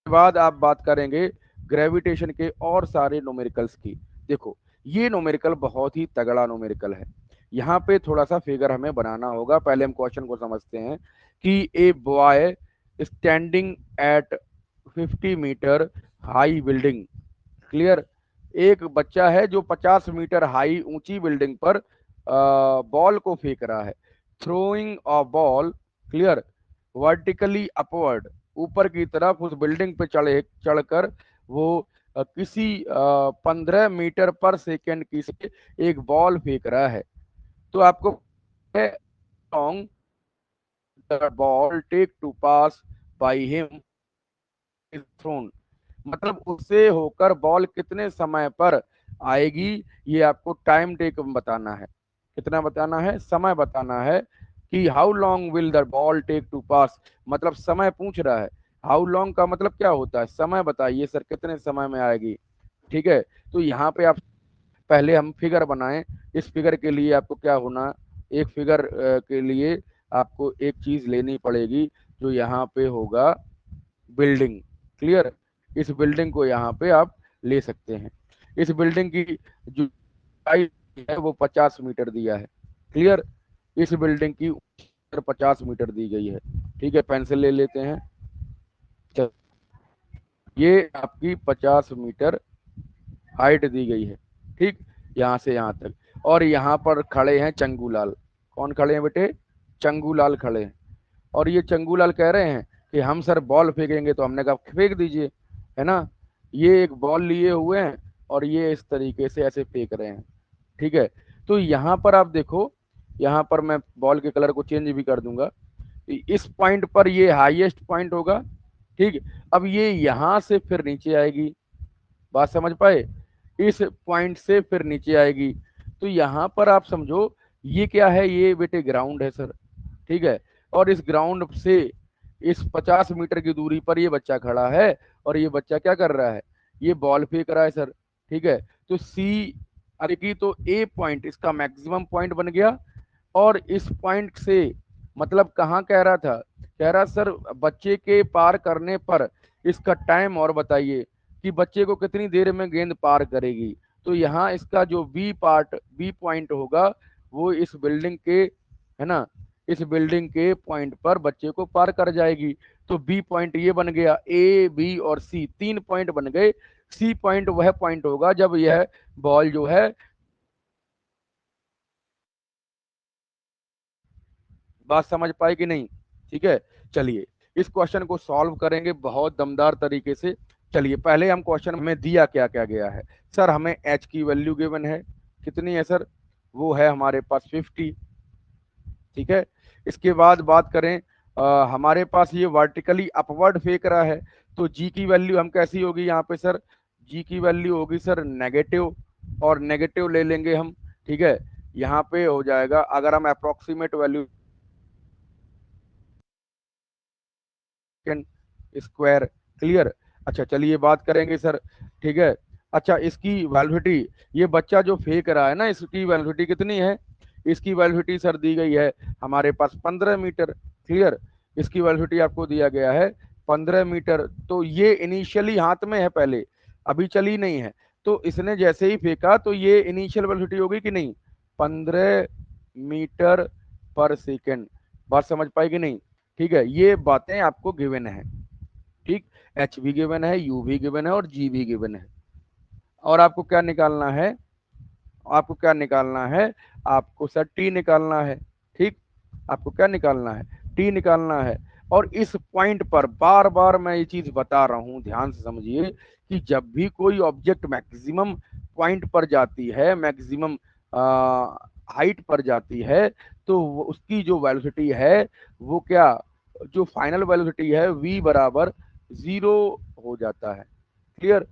बाद आप बात करेंगे ग्रेविटेशन के और सारे न्यूमेरिकल्स की। देखो, ये न्यूमेरिकल बहुत ही तगड़ा न्यूमेरिकल है। यहाँ पे थोड़ा सा फिगर हमें बनाना होगा। पहले हम क्वेश्चन को समझते हैं कि a boy standing at 50 meter high building. Clear, एक बच्चा है जो 50 मीटर हाई ऊंची बिल्डिंग पर बॉल को फेंक रहा है। Throwing a ball, clear, vertically upward, ऊपर की तरफ उस बिल्डिंग पे चढ़कर वो किसी 15 मीटर पर सेकेंड की से एक बॉल फेंक रहा है। तो आपको long the ball take to pass by him is thrown, मतलब उससे होकर बॉल कितने समय पर आएगी, ये आपको टाइम टेक बताना है। कितना बताना है? समय बताना है कि how long will the ball take to pass, मतलब समय पूछ रहा है। हाउ लॉन्ग का मतलब क्या होता है? समय बताइए सर, कितने समय में आएगी। ठीक है, तो यहाँ पे आप पहले हम फिगर बनाएं। इस फिगर के लिए आपको क्या होना, एक फिगर के लिए आपको एक चीज लेनी पड़ेगी जो यहाँ पे होगा बिल्डिंग। क्लियर, इस बिल्डिंग को यहाँ पे आप ले सकते हैं। इस बिल्डिंग की जो ऊंचाई है वो 50 मीटर दिया है। क्लियर, इस बिल्डिंग की ऊंचाई 50 मीटर दी गई है। ठीक है, पेंसिल ले लेते हैं। चल, ये आपकी 50 मीटर हाइट दी गई है। ठीक, यहाँ से यहाँ तक। और यहाँ पर खड़े हैं चंगूलाल। कौन खड़े हैं बेटे? चंगूलाल खड़े हैं। और ये चंगूलाल कह रहे हैं कि हम सर बॉल फेंकेंगे। तो हमने कहा फेंक दीजिए, है ना। ये एक बॉल लिए हुए हैं और ये इस तरीके से ऐसे फेंक रहे हैं। ठीक है, तो यहाँ पर आप देखो, यहाँ पर मैं बॉल के कलर को चेंज भी कर दूंगा। इस पॉइंट पर ये हाईएस्ट पॉइंट होगा। ठीक, अब ये यहाँ से फिर नीचे आएगी। बात समझ पाए? इस पॉइंट से फिर नीचे आएगी। तो यहाँ पर आप समझो ये क्या है, ये बेटे ग्राउंड है सर। ठीक है, और इस ग्राउंड से इस 50 मीटर की दूरी पर ये बच्चा खड़ा है और ये बच्चा क्या कर रहा है? ये बॉल फेंक रहा है सर। ठीक है, तो सी अरे की तो ए पॉइंट इसका मैक्सिमम पॉइंट बन गया। और इस पॉइंट से मतलब कहाँ कह रहा था? कह रहा सर बच्चे के पार करने पर इसका टाइम और बताइए कि बच्चे को कितनी देर में गेंद पार करेगी। तो यहाँ इसका जो बी पार्ट, बी पॉइंट होगा वो इस बिल्डिंग के, है ना, इस बिल्डिंग के पॉइंट पर बच्चे को पार कर जाएगी। तो बी पॉइंट ये बन गया। ए बी और सी तीन पॉइंट बन गए। सी पॉइंट वह पॉइंट होगा जब यह बॉल जो है, बात समझ पाए कि नहीं? ठीक है, चलिए इस क्वेश्चन को सॉल्व करेंगे बहुत दमदार तरीके से। चलिए पहले हम क्वेश्चन में दिया क्या क्या गया है। सर हमें एच की वैल्यू गिवन है, कितनी है सर? वो है हमारे पास 50। ठीक है, इसके बाद बात करें हमारे पास ये वर्टिकली अपवर्ड फेंक रहा है। तो जी की वैल्यू हम कैसी होगी यहाँ पे सर? जी की वैल्यू होगी सर नेगेटिव, और नेगेटिव ले लेंगे हम। ठीक है, यहाँ पे हो जाएगा अगर हम अप्रोक्सीमेट वैल्यू स्क्वायर। क्लियर, अच्छा चलिए बात करेंगे सर। ठीक है, अच्छा इसकी वेलोसिटी, ये बच्चा जो फेंक रहा है ना, इसकी वेलोसिटी कितनी है? इसकी वेलोसिटी सर दी गई है हमारे पास 15 मीटर। क्लियर, इसकी वेलोसिटी आपको दिया गया है 15 मीटर। तो ये इनिशियली हाथ में है पहले, अभी चली नहीं है। तो इसने जैसे ही फेंका तो ये इनिशियल वेलोसिटी होगी कि नहीं? 15 मीटर पर सेकेंड। बात समझ पाई कि नहीं? ठीक है, ये बातें आपको गिवन है। ठीक, एच भी गिवन है, यू भी गिवन है और जी भी गिवन है। और आपको क्या निकालना है? आपको क्या निकालना है? आपको सर टी निकालना है। ठीक, आपको क्या निकालना है? टी निकालना है। और इस पॉइंट पर बार बार मैं ये चीज बता रहा हूं, ध्यान से समझिए कि जब भी कोई ऑब्जेक्ट मैक्सिमम पॉइंट पर जाती है, मैक्सिमम हाइट पर जाती है, तो उसकी जो वेलोसिटी है वो क्या, जो फाइनल वेलोसिटी है v बराबर 0 हो जाता है। क्लियर,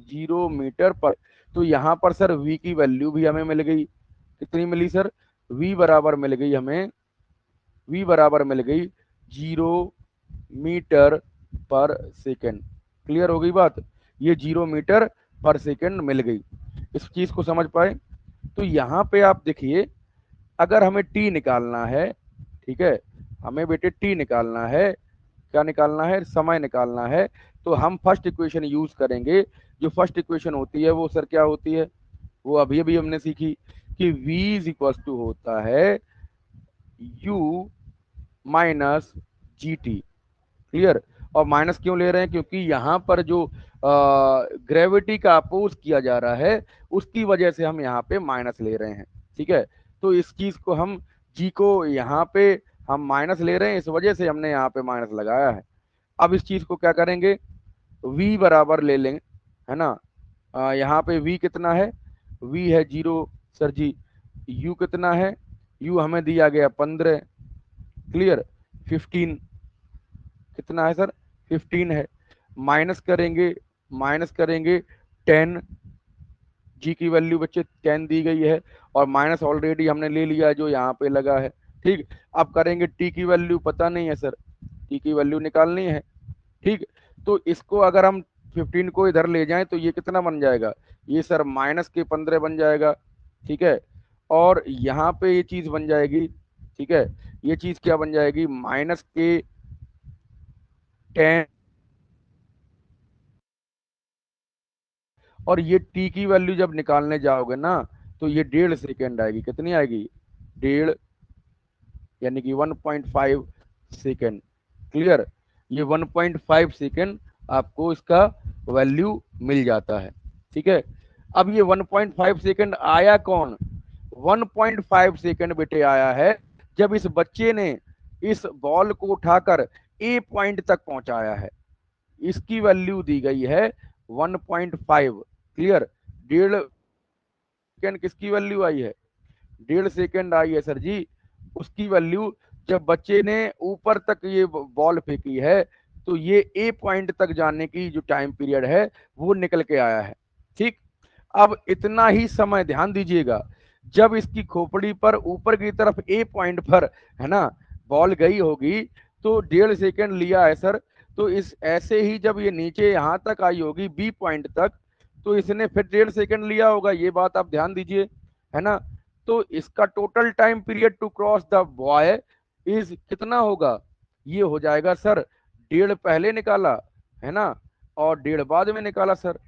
0 मीटर पर। तो यहाँ पर सर v की वैल्यू भी हमें मिल गई। कितनी मिली सर? v बराबर मिल गई हमें, v बराबर मिल गई 0 मीटर पर सेकेंड। क्लियर हो गई बात? ये 0 मीटर पर सेकेंड मिल गई। इस चीज को समझ पाए? तो यहाँ पे आप देखिए, अगर हमें t निकालना है, ठीक है, हमें बेटे t निकालना है, क्या निकालना है? समय निकालना है। तो हम फर्स्ट इक्वेशन यूज करेंगे। जो फर्स्ट इक्वेशन होती है वो सर क्या होती है? वो अभी अभी हमने सीखी कि v इज इक्वल टू होता है u minus g t. Clear? और माइनस क्यों ले रहे हैं? क्योंकि यहाँ पर जो ग्रेविटी का अपोज किया जा रहा है उसकी वजह से हम यहाँ पे माइनस ले रहे हैं। ठीक है, तो इस चीज को हम जी को यहाँ पे हम माइनस ले रहे हैं, इस वजह से हमने यहाँ पे माइनस लगाया है। अब इस चीज को क्या करेंगे? v बराबर ले लेंगे, है ना। यहाँ पे v कितना है? v है 0 सर जी। u कितना है? u हमें दिया गया 15। क्लियर? 15 कितना है सर? 15 है। माइनस करेंगे, माइनस करेंगे 10, जी की वैल्यू बच्चे 10 दी गई है, और माइनस ऑलरेडी हमने ले लिया जो यहाँ पे लगा है। ठीक, अब करेंगे टी की वैल्यू पता नहीं है सर, टी की वैल्यू निकालनी है। ठीक, तो इसको अगर हम 15 को इधर ले जाएं तो ये कितना बन जाएगा? ये सर माइनस के 15 बन जाएगा। ठीक है, और यहाँ पे ये चीज बन जाएगी, ठीक है, ये चीज क्या बन जाएगी? माइनस के 10, और ये टी की वैल्यू जब निकालने जाओगे ना तो ये 1.5 सेकेंड आएगी। कितनी आएगी? 1.5, यानी कि 1.5 सेकेंड। क्लियर? ये 1.5 सेकेंड आपको इसका वैल्यू मिल जाता है। ठीक है, अब ये 1.5 सेकेंड आया कौन? 1.5 सेकेंड बेटे आया है जब इस बच्चे ने इस बॉल को उठाकर ए पॉइंट तक पहुंचाया है। इसकी वैल्यू दी गई है 1.5। क्लियर? 1.5 सेकेंड किसकी वैल्यू आई है? 1.5 सेकेंड आई है सर जी उसकी वैल्यू, जब बच्चे ने ऊपर तक ये बॉल फेंकी है तो ये ए पॉइंट तक जाने की जो टाइम पीरियड है वो निकल के आया है। ठीक, अब इतना ही समय ध्यान दीजिएगा, जब इसकी खोपड़ी पर ऊपर की तरफ ए पॉइंट पर, है ना, बॉल गई होगी तो 1.5 सेकेंड लिया है सर। तो इस ऐसे ही जब ये नीचे यहां तक आई होगी बी पॉइंट तक, तो इसने फिर 1.5 सेकेंड लिया होगा। ये बात आप ध्यान दीजिए, है ना। तो इसका total time period to cross the boy is कितना होगा? ये हो जाएगा सर 1.5 पहले निकाला, है ना, और 1.5 बाद में निकाला सर।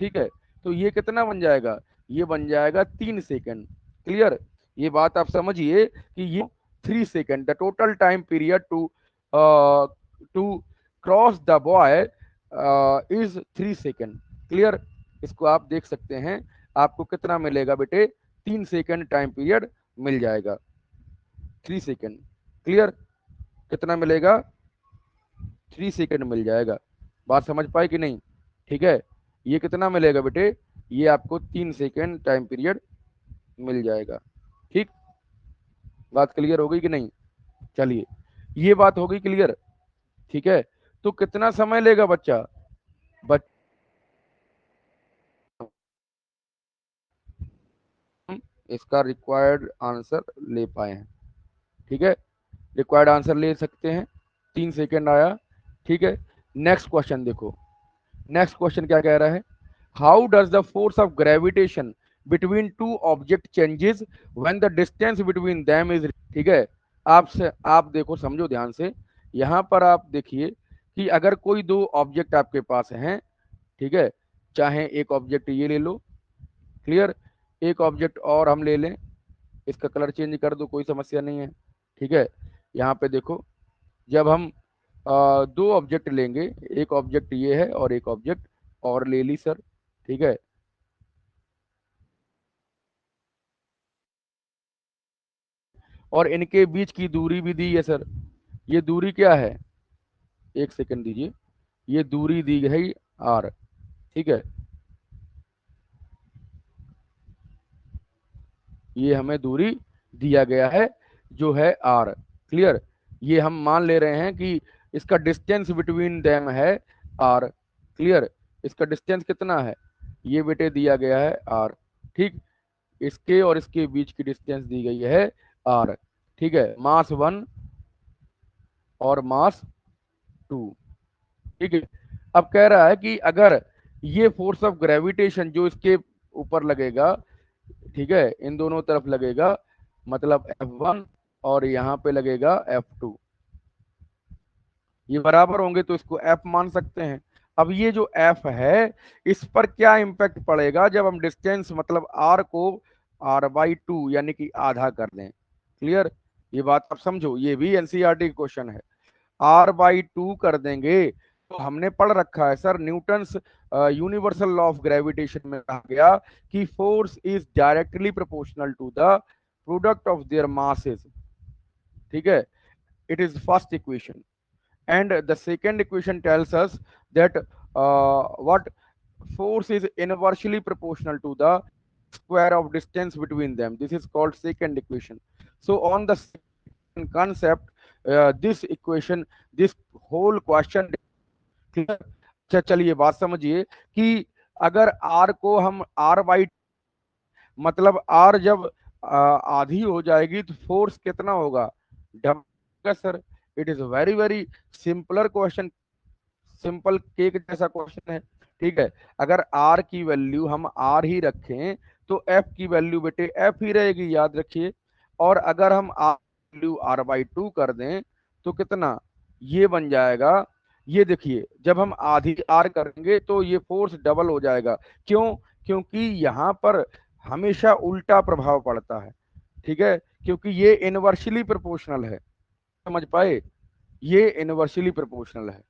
ठीक है, तो ये कितना बन जाएगा? ये बन जाएगा 3 सेकेंड। क्लियर? ये बात आप समझिए कि ये 3 second, the total time period to cross the boy is 3 second. Clear? इसको आप देख सकते हैं, आपको कितना मिलेगा बेटे? 3 सेकेंड टाइम पीरियड मिल जाएगा। 3 सेकेंड। क्लियर? कितना मिलेगा? 3 सेकेंड मिल जाएगा। बात समझ पाए कि नहीं? ठीक है, ये कितना मिलेगा बेटे? ये आपको 3 सेकेंड टाइम पीरियड मिल जाएगा। ठीक, बात क्लियर हो गई कि नहीं? चलिए, ये बात हो गई क्लियर। ठीक है, तो कितना समय लेगा बच्चा? इसका रिक्वायर्ड आंसर ले पाए हैं। ठीक है, रिक्वायर्ड आंसर ले सकते हैं। 3 सेकेंड आया। ठीक है, नेक्स्ट क्वेश्चन देखो। नेक्स्ट क्वेश्चन क्या कह रहा है? How does the force of gravitation between two object changes when the distance between them is. ठीक है, आपसे आप देखो, समझो ध्यान से। यहां पर आप देखिए कि अगर कोई दो ऑब्जेक्ट आपके पास हैं, ठीक है, चाहे एक ऑब्जेक्ट ये ले लो। क्लियर? एक ऑब्जेक्ट और हम ले लें, इसका कलर चेंज कर दो, कोई समस्या नहीं है। ठीक है, यहाँ पे देखो, जब हम दो ऑब्जेक्ट लेंगे, एक ऑब्जेक्ट ये है और एक ऑब्जेक्ट और ले ली सर। ठीक है, और इनके बीच की दूरी भी दी है सर। ये दूरी क्या है? 1 सेकेंड दीजिए। ये दूरी दी गई आर। ठीक है, ये हमें दूरी दिया गया है जो है आर। क्लियर? ये हम मान ले रहे हैं कि इसका डिस्टेंस बिटवीन देम है आर। क्लियर? इसका डिस्टेंस कितना है? ये बेटे दिया गया है आर। ठीक, इसके और इसके बीच की डिस्टेंस दी गई है r, ठीक है, मास 1 और मास 2, ठीक है। अब कह रहा है कि अगर ये फोर्स ऑफ ग्रेविटेशन जो इसके ऊपर लगेगा, ठीक है, इन दोनों तरफ लगेगा, मतलब F1 और यहाँ पे लगेगा F2, ये बराबर होंगे तो इसको F मान सकते हैं। अब ये जो F है इस पर क्या इम्पैक्ट पड़ेगा जब हम डिस्टेंस मतलब R को R/2 यानी कि आधा कर दें। क्लियर, ये बात आप समझो, ये भी एनसीईआरटी क्वेश्चन है। R/2 कर देंगे तो हमने पढ़ रखा है sir, Newton's universal law of gravitation में कहा गया कि force is directly proportional to the product of their masses, ठीक है, it is first equation. And the second equation tells us that what force is inversely proportional to the square of distance between them. This is called second equation. So on the second concept, this equation, this whole question clear? अच्छा चलिए बात समझिए कि अगर r को हम r/, मतलब r जब आधी हो जाएगी तो फोर्स कितना होगा, double sir. It is very very simpler question, simple cake जैसा क्वेश्चन है, ठीक है। अगर r की वैल्यू हम r ही रखें तो f की वैल्यू बेटे f ही रहेगी, याद रखिए। और अगर हम r वैल्यू r/2 कर दें तो कितना ये बन जाएगा, ये देखिए जब हम आधी r करेंगे तो ये फोर्स डबल हो जाएगा। क्यों? क्योंकि यहाँ पर हमेशा उल्टा प्रभाव पड़ता है, ठीक है, क्योंकि ये इनवर्सली प्रोपोर्शनल है, समझ पाए, ये इनवर्सली प्रोपोर्शनल है,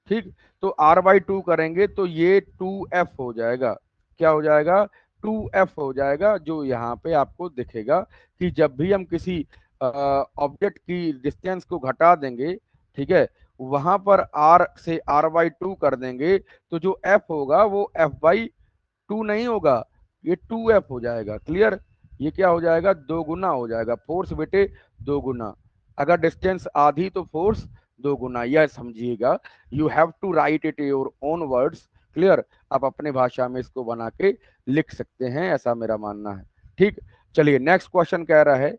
ठीक। तो R/2 करेंगे तो ये 2f हो जाएगा, क्या हो जाएगा, 2f हो जाएगा, जो यहाँ पे आपको दिखेगा कि जब भी हम किसी ऑब्जेक्ट की डिस्टेंस को घटा देंगे, ठीक है, वहां पर r से R/2 कर देंगे तो जो f होगा वो f/2 नहीं होगा, ये 2f हो जाएगा। क्लियर, ये क्या हो जाएगा, दो गुना हो जाएगा फोर्स बेटे, दो गुना। अगर डिस्टेंस आधी तो फोर्स दो गुना, यह समझिएगा। You have to write it your own words. Clear, आप अपने भाषा में इसको बना के लिख सकते हैं, ऐसा मेरा मानना है, ठीक। चलिए नेक्स्ट क्वेश्चन कह रहा है,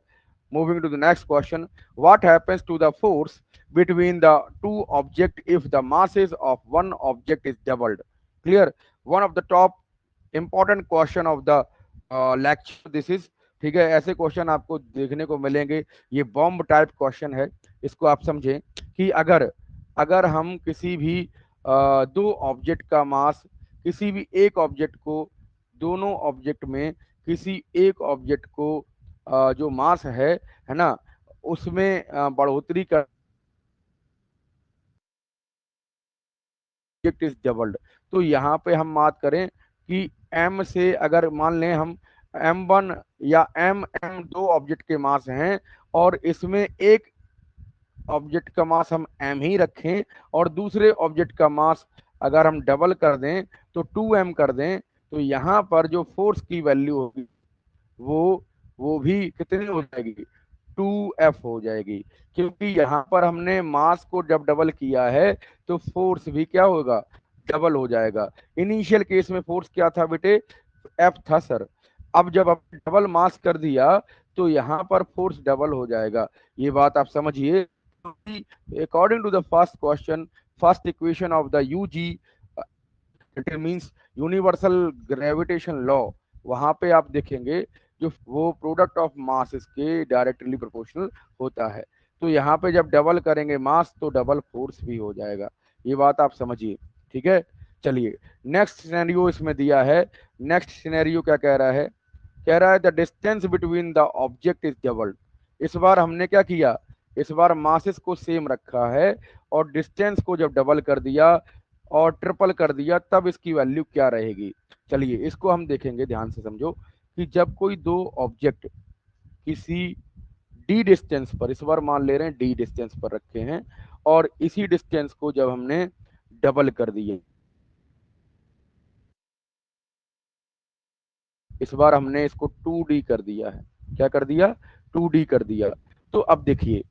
moving to the next question, what happens to the force between the two objects if the masses of one object is doubled? Clear, one of the top important question of the lecture this is, ठीक है। ऐसे question आपको देखने को मिलेंगे, ये bomb type question है, इसको आप समझें कि अगर अगर हम किसी भी दो ऑब्जेक्ट का मास, किसी भी एक ऑब्जेक्ट को, दोनों ऑब्जेक्ट में किसी एक ऑब्जेक्ट को जो मास है ना, उसमें बढ़ोतरी कर ऑब्जेक्ट इज डबल्ड, तो यहाँ पे हम बात करें कि m से, अगर मान लें हम m1 या m दो ऑब्जेक्ट के मास हैं और इसमें एक ऑब्जेक्ट का मास हम m ही रखें और दूसरे ऑब्जेक्ट का मास अगर हम डबल कर दें तो 2m कर दें, तो यहाँ पर जो फोर्स की वैल्यू होगी वो भी कितनी हो जाएगी, 2f हो जाएगी। क्योंकि यहाँ पर हमने मास को जब डबल किया है तो फोर्स भी क्या होगा, डबल हो जाएगा। इनिशियल केस में फोर्स क्या था बेटे, f था सर। अब जब हमने डबल मास कर दिया तो यहाँ पर फोर्स डबल हो जाएगा, ये बात आप समझिए। According to the first question, first equation of the UG, it means universal gravitation law, वहां पे आप देखेंगे जो वो प्रोडक्ट ऑफ मास के डायरेक्टली प्रोपोर्शनल होता है। तो यहाँ पे जब डबल करेंगे मास तो डबल फोर्स भी हो जाएगा, ये बात आप समझिए, ठीक है। चलिए नेक्स्ट सिनेरियो इसमें दिया है, नेक्स्ट सिनेरियो क्या कह रहा है, कह रहा है the distance between the object is doubled. इस बार हमने क्या किया, इस बार मासेस को सेम रखा है और डिस्टेंस को जब डबल कर दिया और ट्रिपल कर दिया तब इसकी वैल्यू क्या रहेगी। चलिए इसको हम देखेंगे, ध्यान से समझो कि जब कोई दो ऑब्जेक्ट किसी डी डिस्टेंस पर, इस बार मान ले रहे हैं डी डिस्टेंस पर रखे हैं और इसी डिस्टेंस को जब हमने डबल कर दिए, इस बार हमने इसको 2D कर दिया है, क्या कर दिया, 2D कर दिया। तो अब देखिए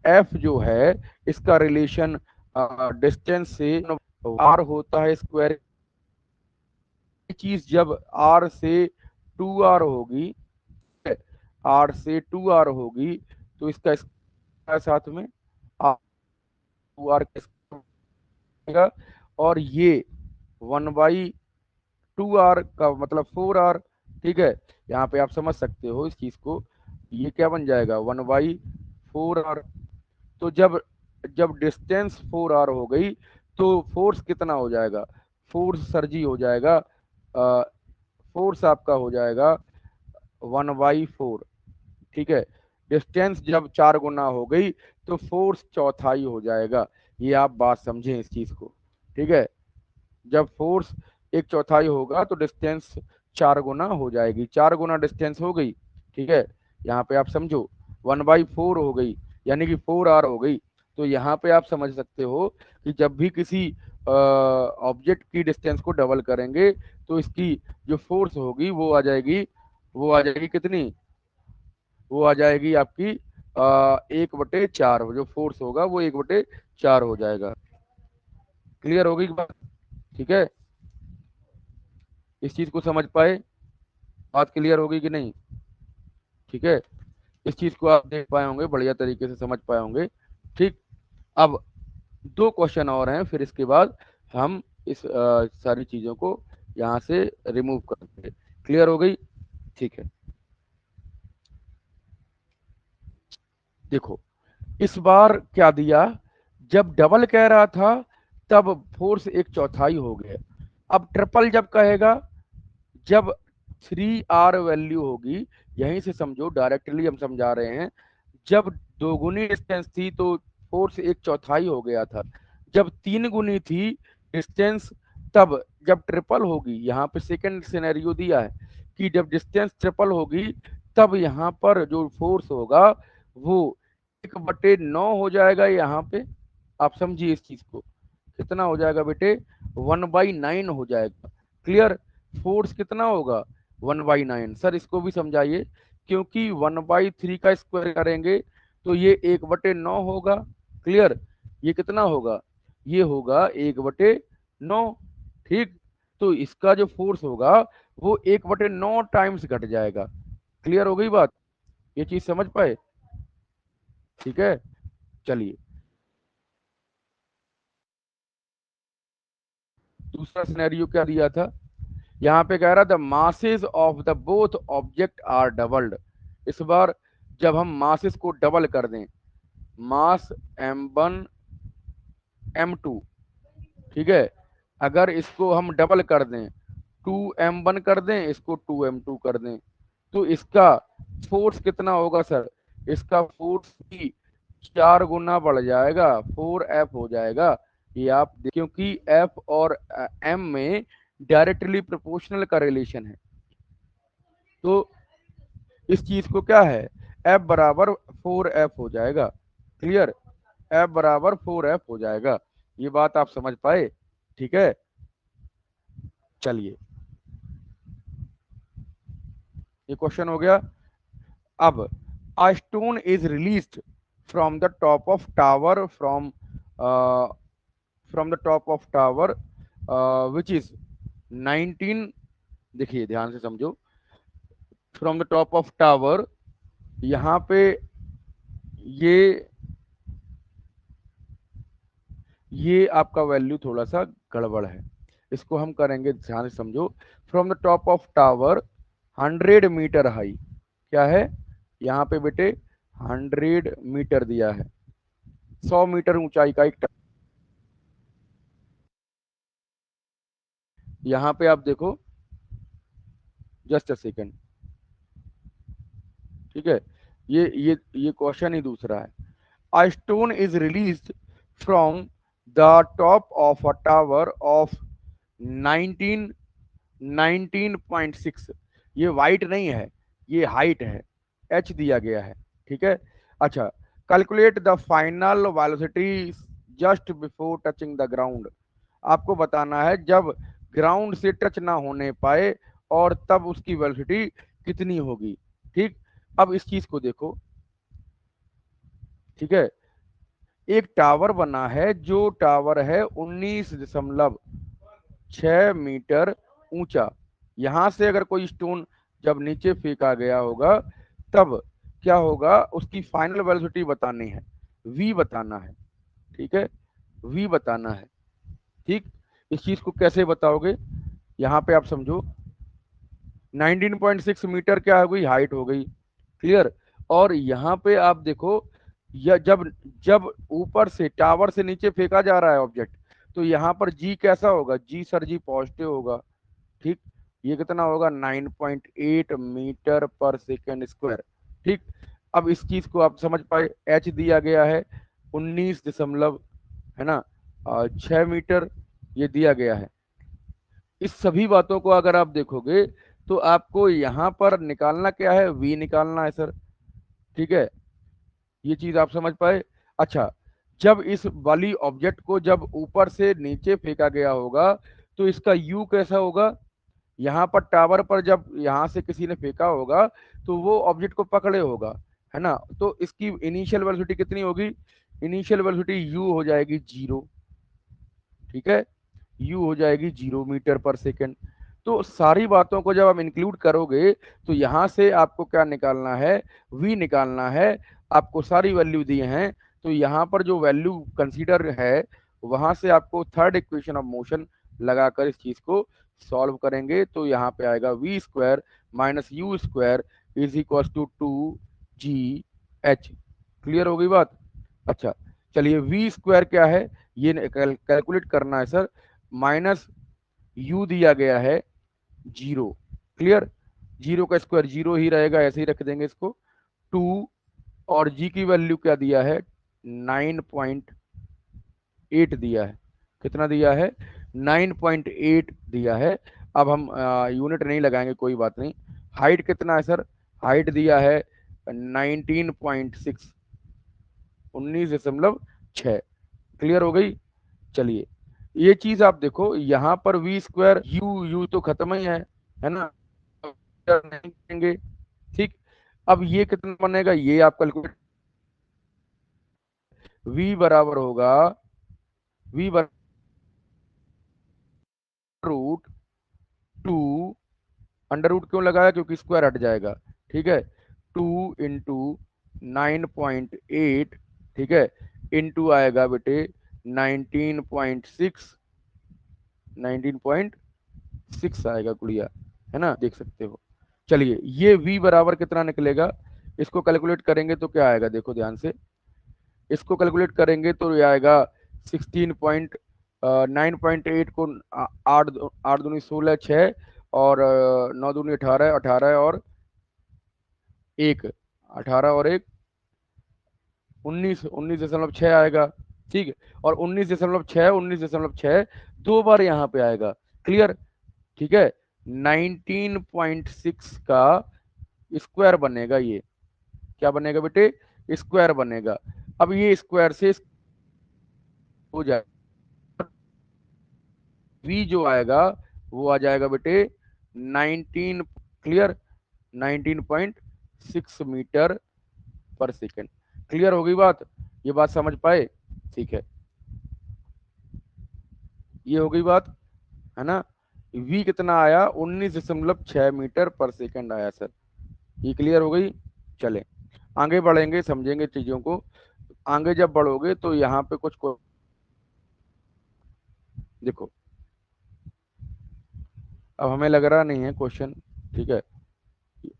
f जो है इसका रिलेशन डिस्टेंस से r होता है स्क्वायर, चीज जब r से 2r होगी आर से 2r होगी, तो इसका साथ में आर 2r का, और ये 1/2r का मतलब 4r। ठीक है, यहाँ पे आप समझ सकते हो इस चीज को, ये क्या बन जाएगा 1/4r। तो जब जब डिस्टेंस 4r हो गई तो फोर्स कितना हो जाएगा, फोर्स सरजी हो जाएगा, फोर्स आपका हो जाएगा 1/4। ठीक है, डिस्टेंस जब 4 गुना हो गई तो फोर्स चौथाई हो जाएगा। ये आप बात समझें इस चीज को। ठीक है, जब फोर्स एक चौथाई होगा तो डिस्टेंस 4 गुना हो जाएगी, 4 गुना डिस्टेंस हो गई। ठीक है, यहाँ पे आप समझो 1/4 हो गई, यानी कि 4r हो गई। तो यहाँ पे आप समझ सकते हो कि जब भी किसी ऑब्जेक्ट की डिस्टेंस को डबल करेंगे तो इसकी जो फोर्स होगी वो आ जाएगी कितनी, वो आ जाएगी आपकी 1/4। जो फोर्स होगा वो 1/4 हो जाएगा। क्लियर होगी बात? ठीक है, इस चीज को समझ पाए, बात क्लियर होगी कि नहीं? ठीक है, इस चीज को आप देख पाए होंगे, बढ़िया तरीके से समझ पाए होंगे। ठीक, अब 2 क्वेश्चन और हैं, फिर इसके बाद हम इस सारी चीजों को यहाँ से रिमूव कर देंगे। क्लियर हो गई? ठीक है, देखो इस बार क्या दिया, जब डबल कह रहा था तब फोर्स एक चौथाई हो गया। अब ट्रिपल जब कहेगा, जब 3r वैल्यू होगी, यहीं से समझो, डायरेक्टली हम समझा रहे हैं, जब 2 गुनी डिस्टेंस थी तो फोर्स एक चौथाई हो गया था। जब 3 गुनी थी डिस्टेंस, तब जब ट्रिपल होगी, यहाँ पे सेकंड सिनेरियो दिया है कि जब डिस्टेंस ट्रिपल होगी तब यहाँ पर जो फोर्स होगा वो 1/9 हो जाएगा। यहाँ पे आप समझिए इस चीज को, कितना हो जाएगा बेटे, 1/9 हो जाएगा। क्लियर? फोर्स कितना होगा, 1/9। सर इसको भी समझाइए, क्योंकि 1/3 का स्क्वायर करेंगे तो ये 1/9 होगा। क्लियर? ये कितना होगा, ये होगा 1/9। ठीक, तो इसका जो फोर्स होगा वो 1/9 टाइम्स घट जाएगा। क्लियर हो गई बात? ये चीज समझ पाए? ठीक है, चलिए दूसरा सिनेरियो क्या दिया था, यहाँ पे कह रहा the masses of the both object are doubled. इस बार जब हम मासेस को डबल कर दें, मास m1 m2, ठीक है, अगर इसको हम डबल कर दें, 2m1 कर दें, इसको 2m2 कर दें, तो इसका फोर्स कितना होगा सर, इसका फोर्स ही 4 गुना बढ़ जाएगा, 4f हो जाएगा। ये आप क्योंकि f और m में डायरेक्टली प्रोपोर्शनल का रिलेशन है, तो इस चीज को क्या है, f बराबर 4f हो जाएगा। क्लियर? f बराबर 4f हो जाएगा। ये बात आप समझ पाए? ठीक है, चलिए ये क्वेश्चन हो गया। अब a stone is released from the top of tower uh, from the top of tower which is 19, देखिए ध्यान से समझो, from the top of tower, यहाँ पे ये ये आपका वैल्यू थोड़ा सा गड़बड़ है, इसको हम करेंगे, ध्यान से समझो। From the top of tower 100 meter high, क्या है यहाँ पे बेटे, 100 मीटर दिया है, 100 मीटर ऊंचाई का एक यहाँ पे आप देखो, जस्ट अ सेकेंड। ठीक है, ये क्वेश्चन ही दूसरा है। A stone is released from the top of a tower of 19 19.6। ये वाइट नहीं है, ये हाइट है, h दिया गया है। ठीक है, अच्छा, calculate the final velocity just before touching the ground. आपको बताना है जब ग्राउंड से टच ना होने पाए और तब उसकी वेलोसिटी कितनी होगी। ठीक, अब इस चीज को देखो। ठीक है, एक टावर बना है, जो टावर है 19.6 मीटर ऊंचा। यहां से अगर कोई स्टोन जब नीचे फेंका गया होगा तब क्या होगा, उसकी फाइनल वेलोसिटी बतानी है, v बताना है, ठीक है, v बताना है। ठीक, इस चीज को कैसे बताओगे, यहाँ पे आप समझो 19.6 मीटर क्या हो गई, हाइट हो गई, क्लियर। और यहाँ पे आप देखो, या जब जब ऊपर से टावर से नीचे फेंका जा रहा है ऑब्जेक्ट, तो यहाँ पर जी कैसा होगा, जी सर जी पॉजिटिव होगा। ठीक, ये कितना होगा, 9.8 मीटर पर सेकेंड स्क्वायर। ठीक, अब इस चीज को आप समझ पाए, एच दिया गया है 19 दशमलव, है ना, 6 मीटर ये दिया गया है। इस सभी बातों को अगर आप देखोगे तो आपको यहाँ पर निकालना क्या है, v निकालना है सर। ठीक है, ये चीज आप समझ पाए। अच्छा, जब इस वाली ऑब्जेक्ट को जब ऊपर से नीचे फेंका गया होगा तो इसका u कैसा होगा, यहाँ पर टावर पर जब यहाँ से किसी ने फेंका होगा तो वो ऑब्जेक्ट को पकड़े होगा, है ना, तो इसकी इनिशियल वेलोसिटी कितनी होगी, इनिशियल वेलोसिटी u हो जाएगी 0। ठीक है, u हो जाएगी 0 मीटर पर सेकेंड। तो सारी बातों को जब आप इंक्लूड करोगे तो यहाँ से आपको क्या निकालना है, v निकालना है। आपको सारी वैल्यू दिए हैं, तो यहाँ पर जो वैल्यू कंसीडर है वहां से आपको थर्ड इक्वेशन ऑफ मोशन लगाकर इस चीज को सॉल्व करेंगे, तो यहाँ पे आएगा v square minus u square is equal to 2gh। Clear हो गई बात। अच्छा, चलिए वी स्क्वायर क्या है ये कैलकुलेट करना है सर। माइनस u दिया गया है 0, क्लियर, 0 का स्क्वायर 0 ही रहेगा, ऐसे ही रख देंगे इसको। 2 और g की वैल्यू क्या दिया है, 9.8 दिया है। कितना दिया है, 9.8 दिया है। अब हम यूनिट नहीं लगाएंगे, कोई बात नहीं। हाइट कितना है सर, हाइट दिया है 19.6, 19.6। क्लियर हो गई। चलिए, ये चीज आप देखो, यहाँ पर वी स्क्वायर यू यू तो खत्म ही है ना, नहीं करेंगे। ठीक, अब ये कितना बनेगा, ये आप कैलकुलेट, v बराबर होगा, v बराबर रूट 2, अंडर रूट क्यों लगाया, क्योंकि स्क्वायर हट जाएगा। ठीक है, 2 × 9.8, ठीक है, इंटू आएगा बेटे 19.6, 19.6 आएगा गुड़िया, है ना, देख सकते हो। चलिए, ये v बराबर कितना निकलेगा, इसको कैलकुलेट करेंगे तो क्या आएगा, देखो ध्यान से, इसको कैलकुलेट करेंगे तो ये आएगा 9.8 को 8 8 दूनी 16, 6 और 9 दूनी 18, 18 और 1, 18 और 1 19, 19.6 आएगा। ठीक है, और 19.6, 19.6 दो बार यहाँ पे आएगा, क्लियर। ठीक है, 19.6 का स्क्वायर बनेगा, ये क्या बनेगा बेटे, स्क्वायर बनेगा। अब ये स्क्वायर से हो जाए, v जो आएगा वो आ जाएगा बेटे 19, clear, 19.6 metre per second. Clear हो गई बात, ये बात समझ पाए, ठीक है, ये हो गई बात, है ना। v कितना आया, 19.6 मीटर पर सेकेंड आया सर, ये क्लियर हो गई। चले आगे बढ़ेंगे, समझेंगे चीजों को। आगे जब बढ़ोगे तो यहाँ पे कुछ को देखो, अब हमें लग रहा नहीं है क्वेश्चन, ठीक है,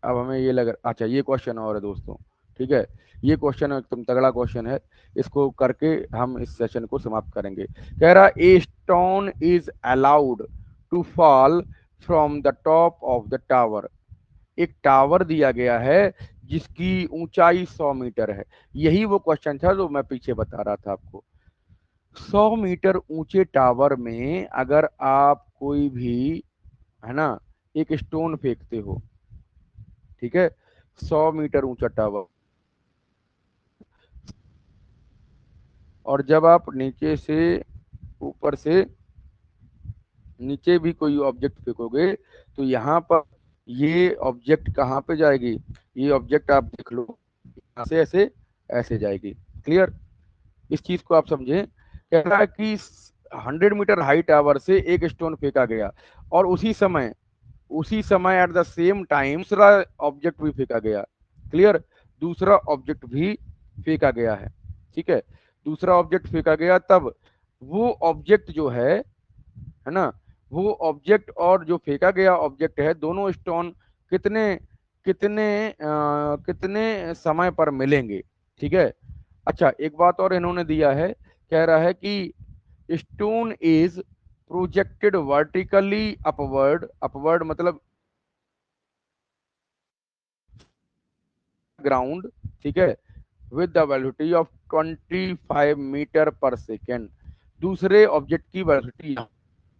अब हमें ये लग, अच्छा ये क्वेश्चन और है दोस्तों, ठीक है, ये क्वेश्चन एकदम तगड़ा क्वेश्चन है, इसको करके हम इस सेशन को समाप्त करेंगे। कह रहा, a stone is allowed to fall from the top of the tower. एक टावर दिया गया है जिसकी ऊंचाई 100 मीटर है। यही वो क्वेश्चन था जो मैं पीछे बता रहा था आपको। 100 मीटर ऊंचे टावर में अगर आप कोई भी, है ना, एक स्टोन फेंकते हो, ठीक है, 100 मीटर ऊंचा टावर, और जब आप नीचे से, ऊपर से नीचे भी कोई ऑब्जेक्ट फेंकोगे तो यहाँ पर ये ऑब्जेक्ट कहाँ पे जाएगी, ये ऑब्जेक्ट आप देख लो, यहाँ से ऐसे ऐसे जाएगी, क्लियर। इस चीज को आप समझें। कह रहा है कि 100 मीटर हाई टावर से एक स्टोन फेंका गया और उसी समय एट द सेम टाइम दूसरा ऑब्जेक्ट भी फेंका गया, क्लियर। दूसरा ऑब्जेक्ट भी फेंका गया है, ठीक है। दूसरा ऑब्जेक्ट फेंका गया, तब वो ऑब्जेक्ट जो है ना, वो ऑब्जेक्ट और जो फेंका गया ऑब्जेक्ट है, दोनों स्टोन कितने कितने कितने समय पर मिलेंगे, ठीक है। अच्छा, एक बात और इन्होंने दिया है, कह रहा है कि stone is projected vertically upward, upward मतलब ग्राउंड, ठीक है, with the velocity of 25 meter per second. दूसरे ऑब्जेक्ट की वेलोसिटी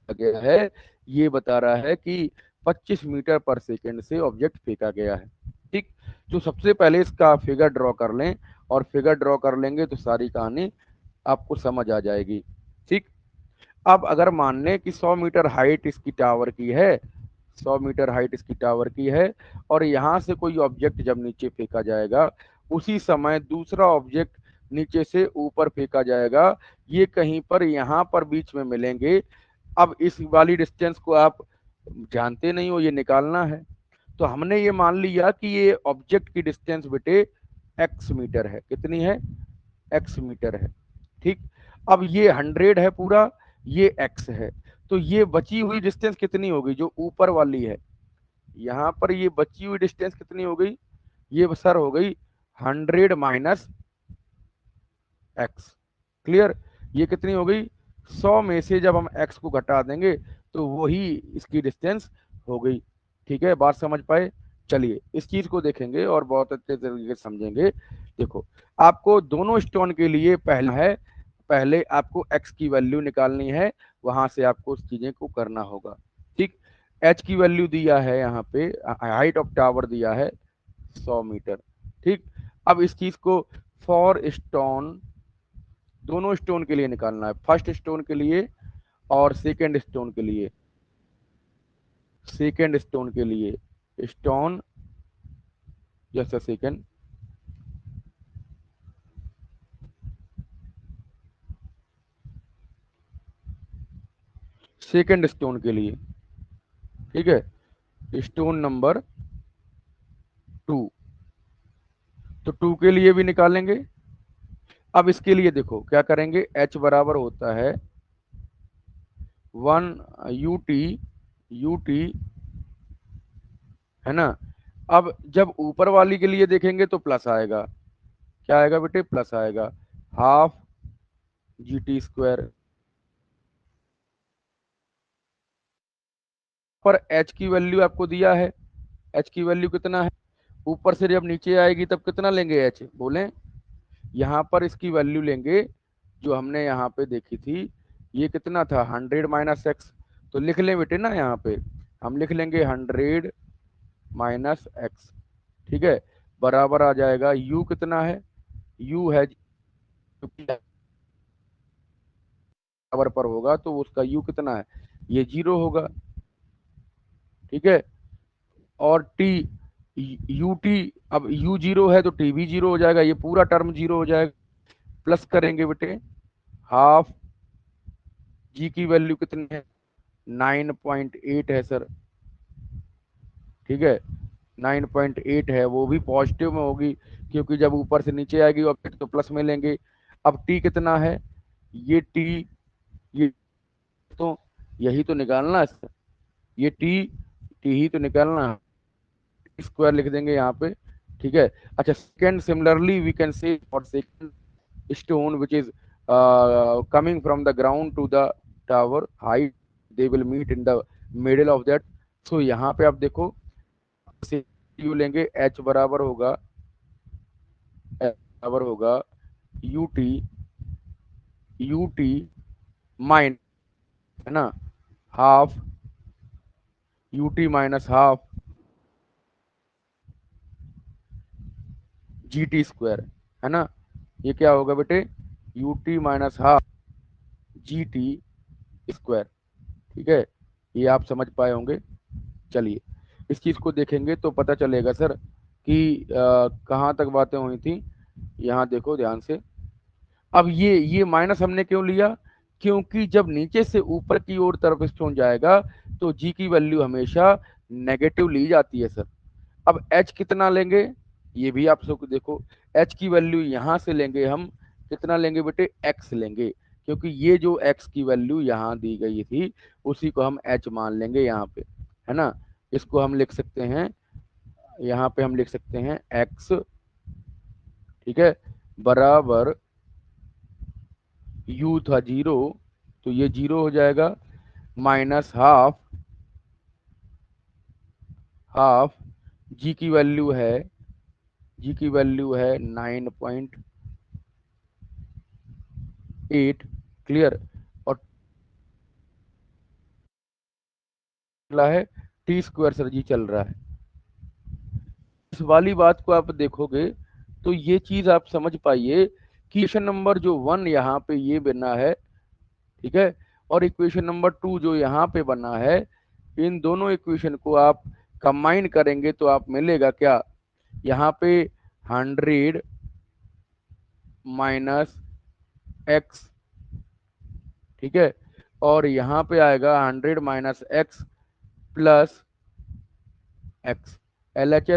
गया है, ये बता रहा है कि 25 मीटर पर सेकेंड से ऑब्जेक्ट फेंका गया है, ठीक। तो सबसे पहले इसका फिगर ड्रॉ कर लें, और फिगर ड्रॉ कर लेंगे तो सारी कहानी आपको समझ आ जाएगी, ठीक। अब अगर मान लें कि 100 मीटर हाइट इसकी टावर की है, 100 मीटर हाइट इसकी टावर की है, और यहाँ से कोई ऑब्जेक्ट जब नीचे फेंका जाएगा, उसी समय दूसरा ऑब्जेक्ट नीचे से ऊपर फेंका जाएगा, ये कहीं पर यहाँ पर बीच में मिलेंगे। अब इस वाली डिस्टेंस को आप जानते नहीं हो, ये निकालना है। तो हमने ये मान लिया कि ये ऑब्जेक्ट की डिस्टेंस बेटे एक्स मीटर है। कितनी है? एक्स मीटर है, ठीक। अब ये 100 है पूरा, ये एक्स है, तो ये बची हुई डिस्टेंस कितनी होगी जो ऊपर वाली है, यहाँ पर ये बची हुई डिस्टेंस कितनी हो गई? ये सर हो गई 100 माइनस एक्स। क्लियर? ये कितनी हो गई? 100 में से जब हम एक्स को घटा देंगे तो वही इसकी डिस्टेंस हो गई। ठीक है, बात समझ पाए? चलिए इस चीज को देखेंगे और बहुत अच्छे तरीके से समझेंगे। देखो, आपको दोनों स्टोन के लिए पहला है, पहले आपको एक्स की वैल्यू निकालनी है, वहां से आपको उस चीजें को करना होगा, ठीक। एच की वैल्यू दिया है यहाँ पे, हाइट ऑफ टावर दिया है 100 मीटर, ठीक। अब इस चीज को फॉर स्टोन, दोनों स्टोन के लिए निकालना है, फर्स्ट स्टोन के लिए और सेकंड स्टोन के लिए। सेकंड स्टोन के लिए स्टोन, जैसा सेकंड, सेकंड स्टोन के लिए, ठीक है, स्टोन नंबर 2, तो 2 के लिए भी निकालेंगे। अब इसके लिए देखो क्या करेंगे, एच बराबर होता है 1 यूटी, है ना। अब जब ऊपर वाली के लिए देखेंगे तो प्लस आएगा, क्या आएगा बेटे? प्लस आएगा, हाफ जी टी स्क्वायर। पर एच की वैल्यू आपको दिया है, एच की वैल्यू कितना है? ऊपर से जब नीचे आएगी तब कितना लेंगे एच, बोलें? यहाँ पर इसकी वैल्यू लेंगे जो हमने यहाँ पे देखी थी, ये कितना था? 100 माइनस एक्स। तो लिख लें बेटे ना, यहाँ पे हम लिख लेंगे 100 माइनस एक्स, ठीक है, बराबर आ जाएगा यू कितना है? यू है बराबर पर होगा तो उसका यू कितना है? ये 0 होगा, ठीक है। और टी, यू टी, अब यू 0 है तो टी भी 0 हो जाएगा, ये पूरा टर्म 0 हो जाएगा। प्लस करेंगे बेटे, हाफ जी की वैल्यू कितनी है? 9.8 है सर, ठीक है, 9.8 है, वो भी पॉजिटिव में होगी क्योंकि जब ऊपर से नीचे आएगी ऑब्जेक्ट तो प्लस में लेंगे। अब टी कितना है? ये टी, ये तो यही तो निकालना है सर, ये टी, टी ही तो निकालना है, स्क्वायर लिख देंगे यहाँ पे, ठीक है। अच्छा, second, similarly we can say for second stone which is coming from the ground to the tower height, they will meet in the middle of that। so यहाँ पे आप देखो, से यू लेंगे, h बराबर होगा U T, U T mine, है ना, half you t minus half g t square, है ना। ये क्या होगा बेटे? You t minus half g t square, ठीक है। ये आप समझ पाए होंगे। चलिए इस चीज को देखेंगे तो पता चलेगा सर कि कहाँ तक बातें हुई थी। यहाँ देखो ध्यान से, अब ये माइनस हमने क्यों लिया? क्योंकि जब नीचे से ऊपर की ओर तरफ स्टोन जाएगा तो जी की वैल्यू हमेशा नेगेटिव ली जाती है सर। अब एच कितना लेंगे? ये भी आप सबको देखो, h की वैल्यू यहाँ से लेंगे हम, कितना लेंगे बेटे, x लेंगे, क्योंकि ये जो x की वैल्यू यहाँ दी गई थी उसी को हम h मान लेंगे यहाँ पे, है ना। इसको हम लिख सकते हैं, यहाँ पे हम लिख सकते हैं x, ठीक है, बराबर u था 0, तो ये 0 हो जाएगा, माइनस हाफ, हाफ g की वैल्यू है, g की वैल्यू है 9.8, क्लियर, और चला है टी स्क्वायर सर जी चल रहा है। इस वाली बात को आप देखोगे तो ये चीज आप समझ पाइए कि इक्वेशन नंबर जो 1 यहाँ पे ये बना है, ठीक है, और इक्वेशन नंबर 2 जो यहाँ पे बना है, इन दोनों इक्वेशन को आप कंबाइन करेंगे तो आप मिलेगा क्या, यहाँ पे 100 माइनस एक्स, ठीक है, और यहाँ पे आएगा 100 minus x plus x, L H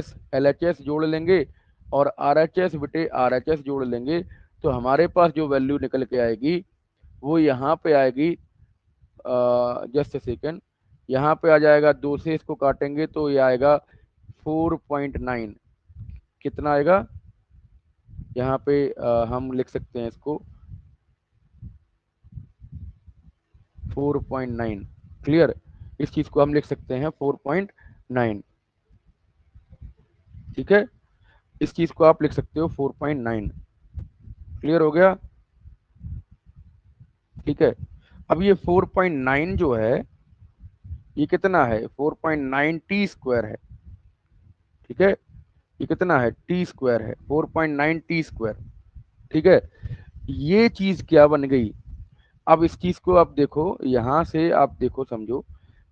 S जोड़ लेंगे और आर एच एस बेटे आर एच एस जोड़ लेंगे, तो हमारे पास जो वैल्यू निकल के आएगी वो यहाँ पे आएगी, जस्ट ए सेकेंड, यहाँ पे आ जाएगा, 2 से इसको काटेंगे तो ये आएगा 4.9, कितना आएगा, यहाँ पे हम लिख सकते हैं इसको 4.9, क्लियर, इस चीज को हम लिख सकते हैं 4.9, ठीक है, इस चीज को आप लिख सकते हो 4.9, क्लियर हो गया, ठीक है। अब ये 4.9 जो है ये कितना है, 4.9 टी स्क्वायर है, ठीक है, ये कितना है, टी स्क्वायर है, 4.9 टी स्क्वायर, ठीक है। ये चीज क्या बन गई, अब इस चीज को आप देखो, यहां से आप देखो समझो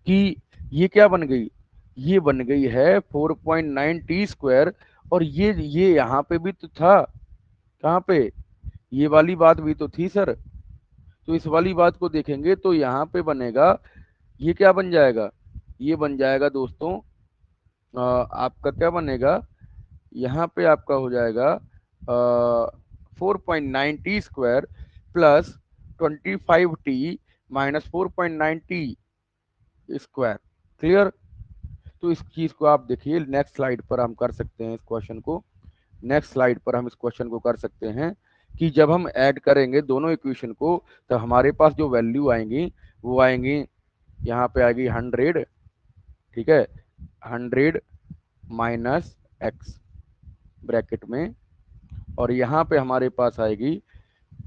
कि ये क्या बन गई, ये बन गई है 4.9 टी स्क्वायर, और ये यहाँ पे भी तो था, कहाँ पे, ये वाली बात भी तो थी सर, तो इस वाली बात को देखेंगे तो यहाँ पे बनेगा, ये क्या बन जाएगा, ये बन जाएगा दोस्तों, आपका क्या बनेगा, यहाँ पे आपका हो जाएगा 4.9 T square plus 25t minus 4.9 T square, clear. तो इस चीज को आप देखिए, नेक्स्ट स्लाइड पर हम कर सकते हैं इस क्वेश्चन को, नेक्स्ट स्लाइड पर हम इस क्वेश्चन को कर सकते हैं कि जब हम ऐड करेंगे दोनों इक्वेशन को तो हमारे पास जो वैल्यू आएंगी वो आएंगी, यहाँ पे आएगी 100, ठीक है, 100 माइनस एक्स ब्रैकेट में, और यहाँ पे हमारे पास आएगी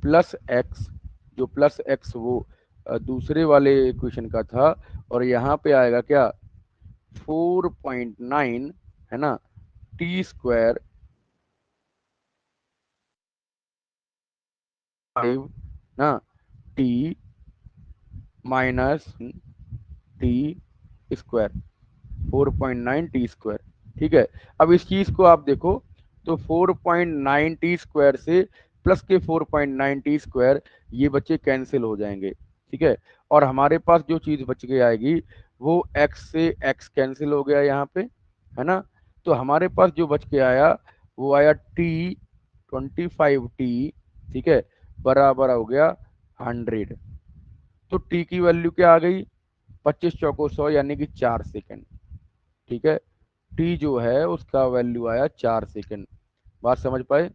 प्लस एक्स, जो प्लस एक्स वो दूसरे वाले इक्वेशन का था, और यहाँ पे आएगा क्या, 4.9, है ना, टी स्क्वायर 5 ना, T minus T square, 4.9 T square, ठीक है। अब इस चीज को आप देखो तो 4.9 टी स्क्वायर से प्लस के 4.9 टी स्क्वायर ये बच्चे कैंसिल हो जाएंगे, ठीक है, और हमारे पास जो चीज बच के आएगी वो x से x कैंसिल हो गया यहाँ पे, है ना, तो हमारे पास जो बच के आया वो आया t 25t, ठीक है, बराबर हो गया 100, तो t की वैल्यू क्या आ गई, 25 चौको 100 यानी कि 4 सेकेंड, ठीक है, टी जो है उसका वैल्यू आया 4 सेकेंड, बात समझ पाए,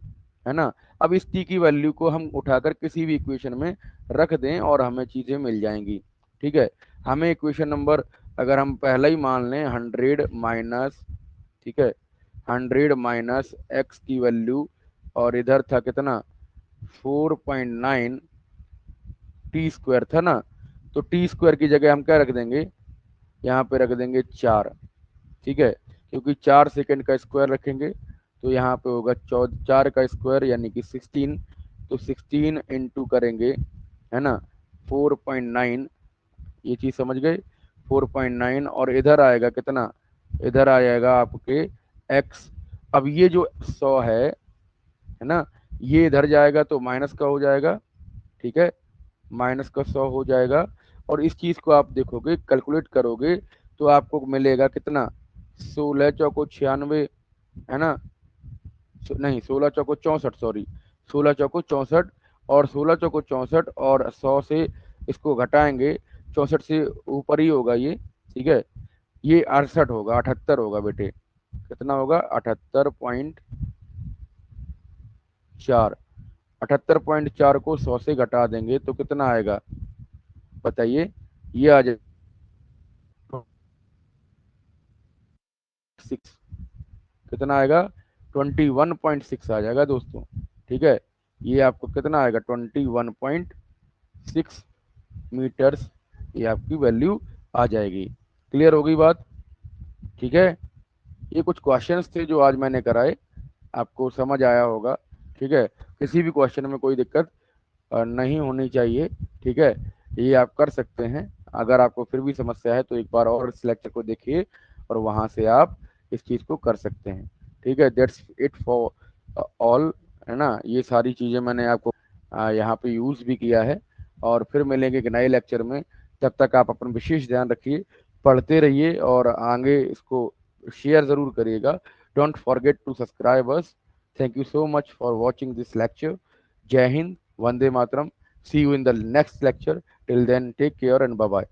है ना। अब इस टी की वैल्यू को हम उठाकर किसी भी इक्वेशन में रख दें और हमें चीजें मिल जाएंगी, ठीक है। हमें इक्वेशन नंबर अगर हम पहला ही मान लें 100 माइनस, ठीक है, 100 माइनस एक्स की वैल्यू, और इधर था कितना 4.9 टी स्क्वायर था ना, तो टी स्क्वायर की जगह हम क्या रख देंगे, यहाँ पे रख देंगे 4, ठीक है, क्योंकि 4 सेकेंड का स्क्वायर रखेंगे तो यहाँ पे होगा 4 का स्क्वायर यानी कि 16, तो 16 इंटू करेंगे, है ना, 4.9, ये चीज समझ गए, 4.9, और इधर आएगा कितना, इधर आ जाएगा आपके x, अब ये जो 100 है ना, ये इधर जाएगा तो माइनस का हो जाएगा, ठीक है, माइनस का 100 हो जाएगा, और इस चीज को आप देखोगे कैलकुलेट करोगे तो आपको मिलेगा कितना, 16 चौको 96, है ना, नहीं, 16 चौको 64, सॉरी, 16 चौको 64, और 16 चौको 64 और 100 से इसको घटाएंगे, 64 से ऊपर ही होगा ये, ठीक है। ये 68 होगा, 78 होगा बेटे। कितना होगा? 78.4। 78.4 को 100 से घटा देंगे तो कितना आएगा बताइए? ये आ जाएगा 6। कितना आएगा? 21.6 आ जाएगा दोस्तों, ठीक है। ये आपको कितना आएगा? 21.6 मीटर्स, ये आपकी वैल्यू आ जाएगी। क्लियर हो गई बात? ठीक है। ये कुछ क्वेश्चंस थे जो आज मैंने कराए, आपको समझ आया होगा, ठीक है। किसी भी क्वेश्चन में कोई दिक्कत नहीं होनी चाहिए, ठीक है। ये आप कर सकते हैं। अगर आपको फिर भी समस्या है तो एक बार और इस लेक्चर को देखिए और वहां से आप इस चीज़ को कर सकते हैं, ठीक है। दैट्स इट फॉर ऑल, है ना। ये सारी चीज़ें मैंने आपको यहाँ पे यूज़ भी किया है। और फिर मिलेंगे एक नए लेक्चर में। तब तक आप अपना विशेष ध्यान रखिए, पढ़ते रहिए और आगे इसको शेयर ज़रूर करिएगा। Don't forget to subscribe us. Thank you so much for watching this lecture. जय हिंद, वंदे मातरम। See you in the next lecture. Till then, take care and bye bye.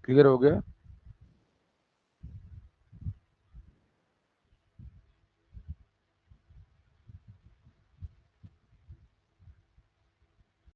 Clear हो गया?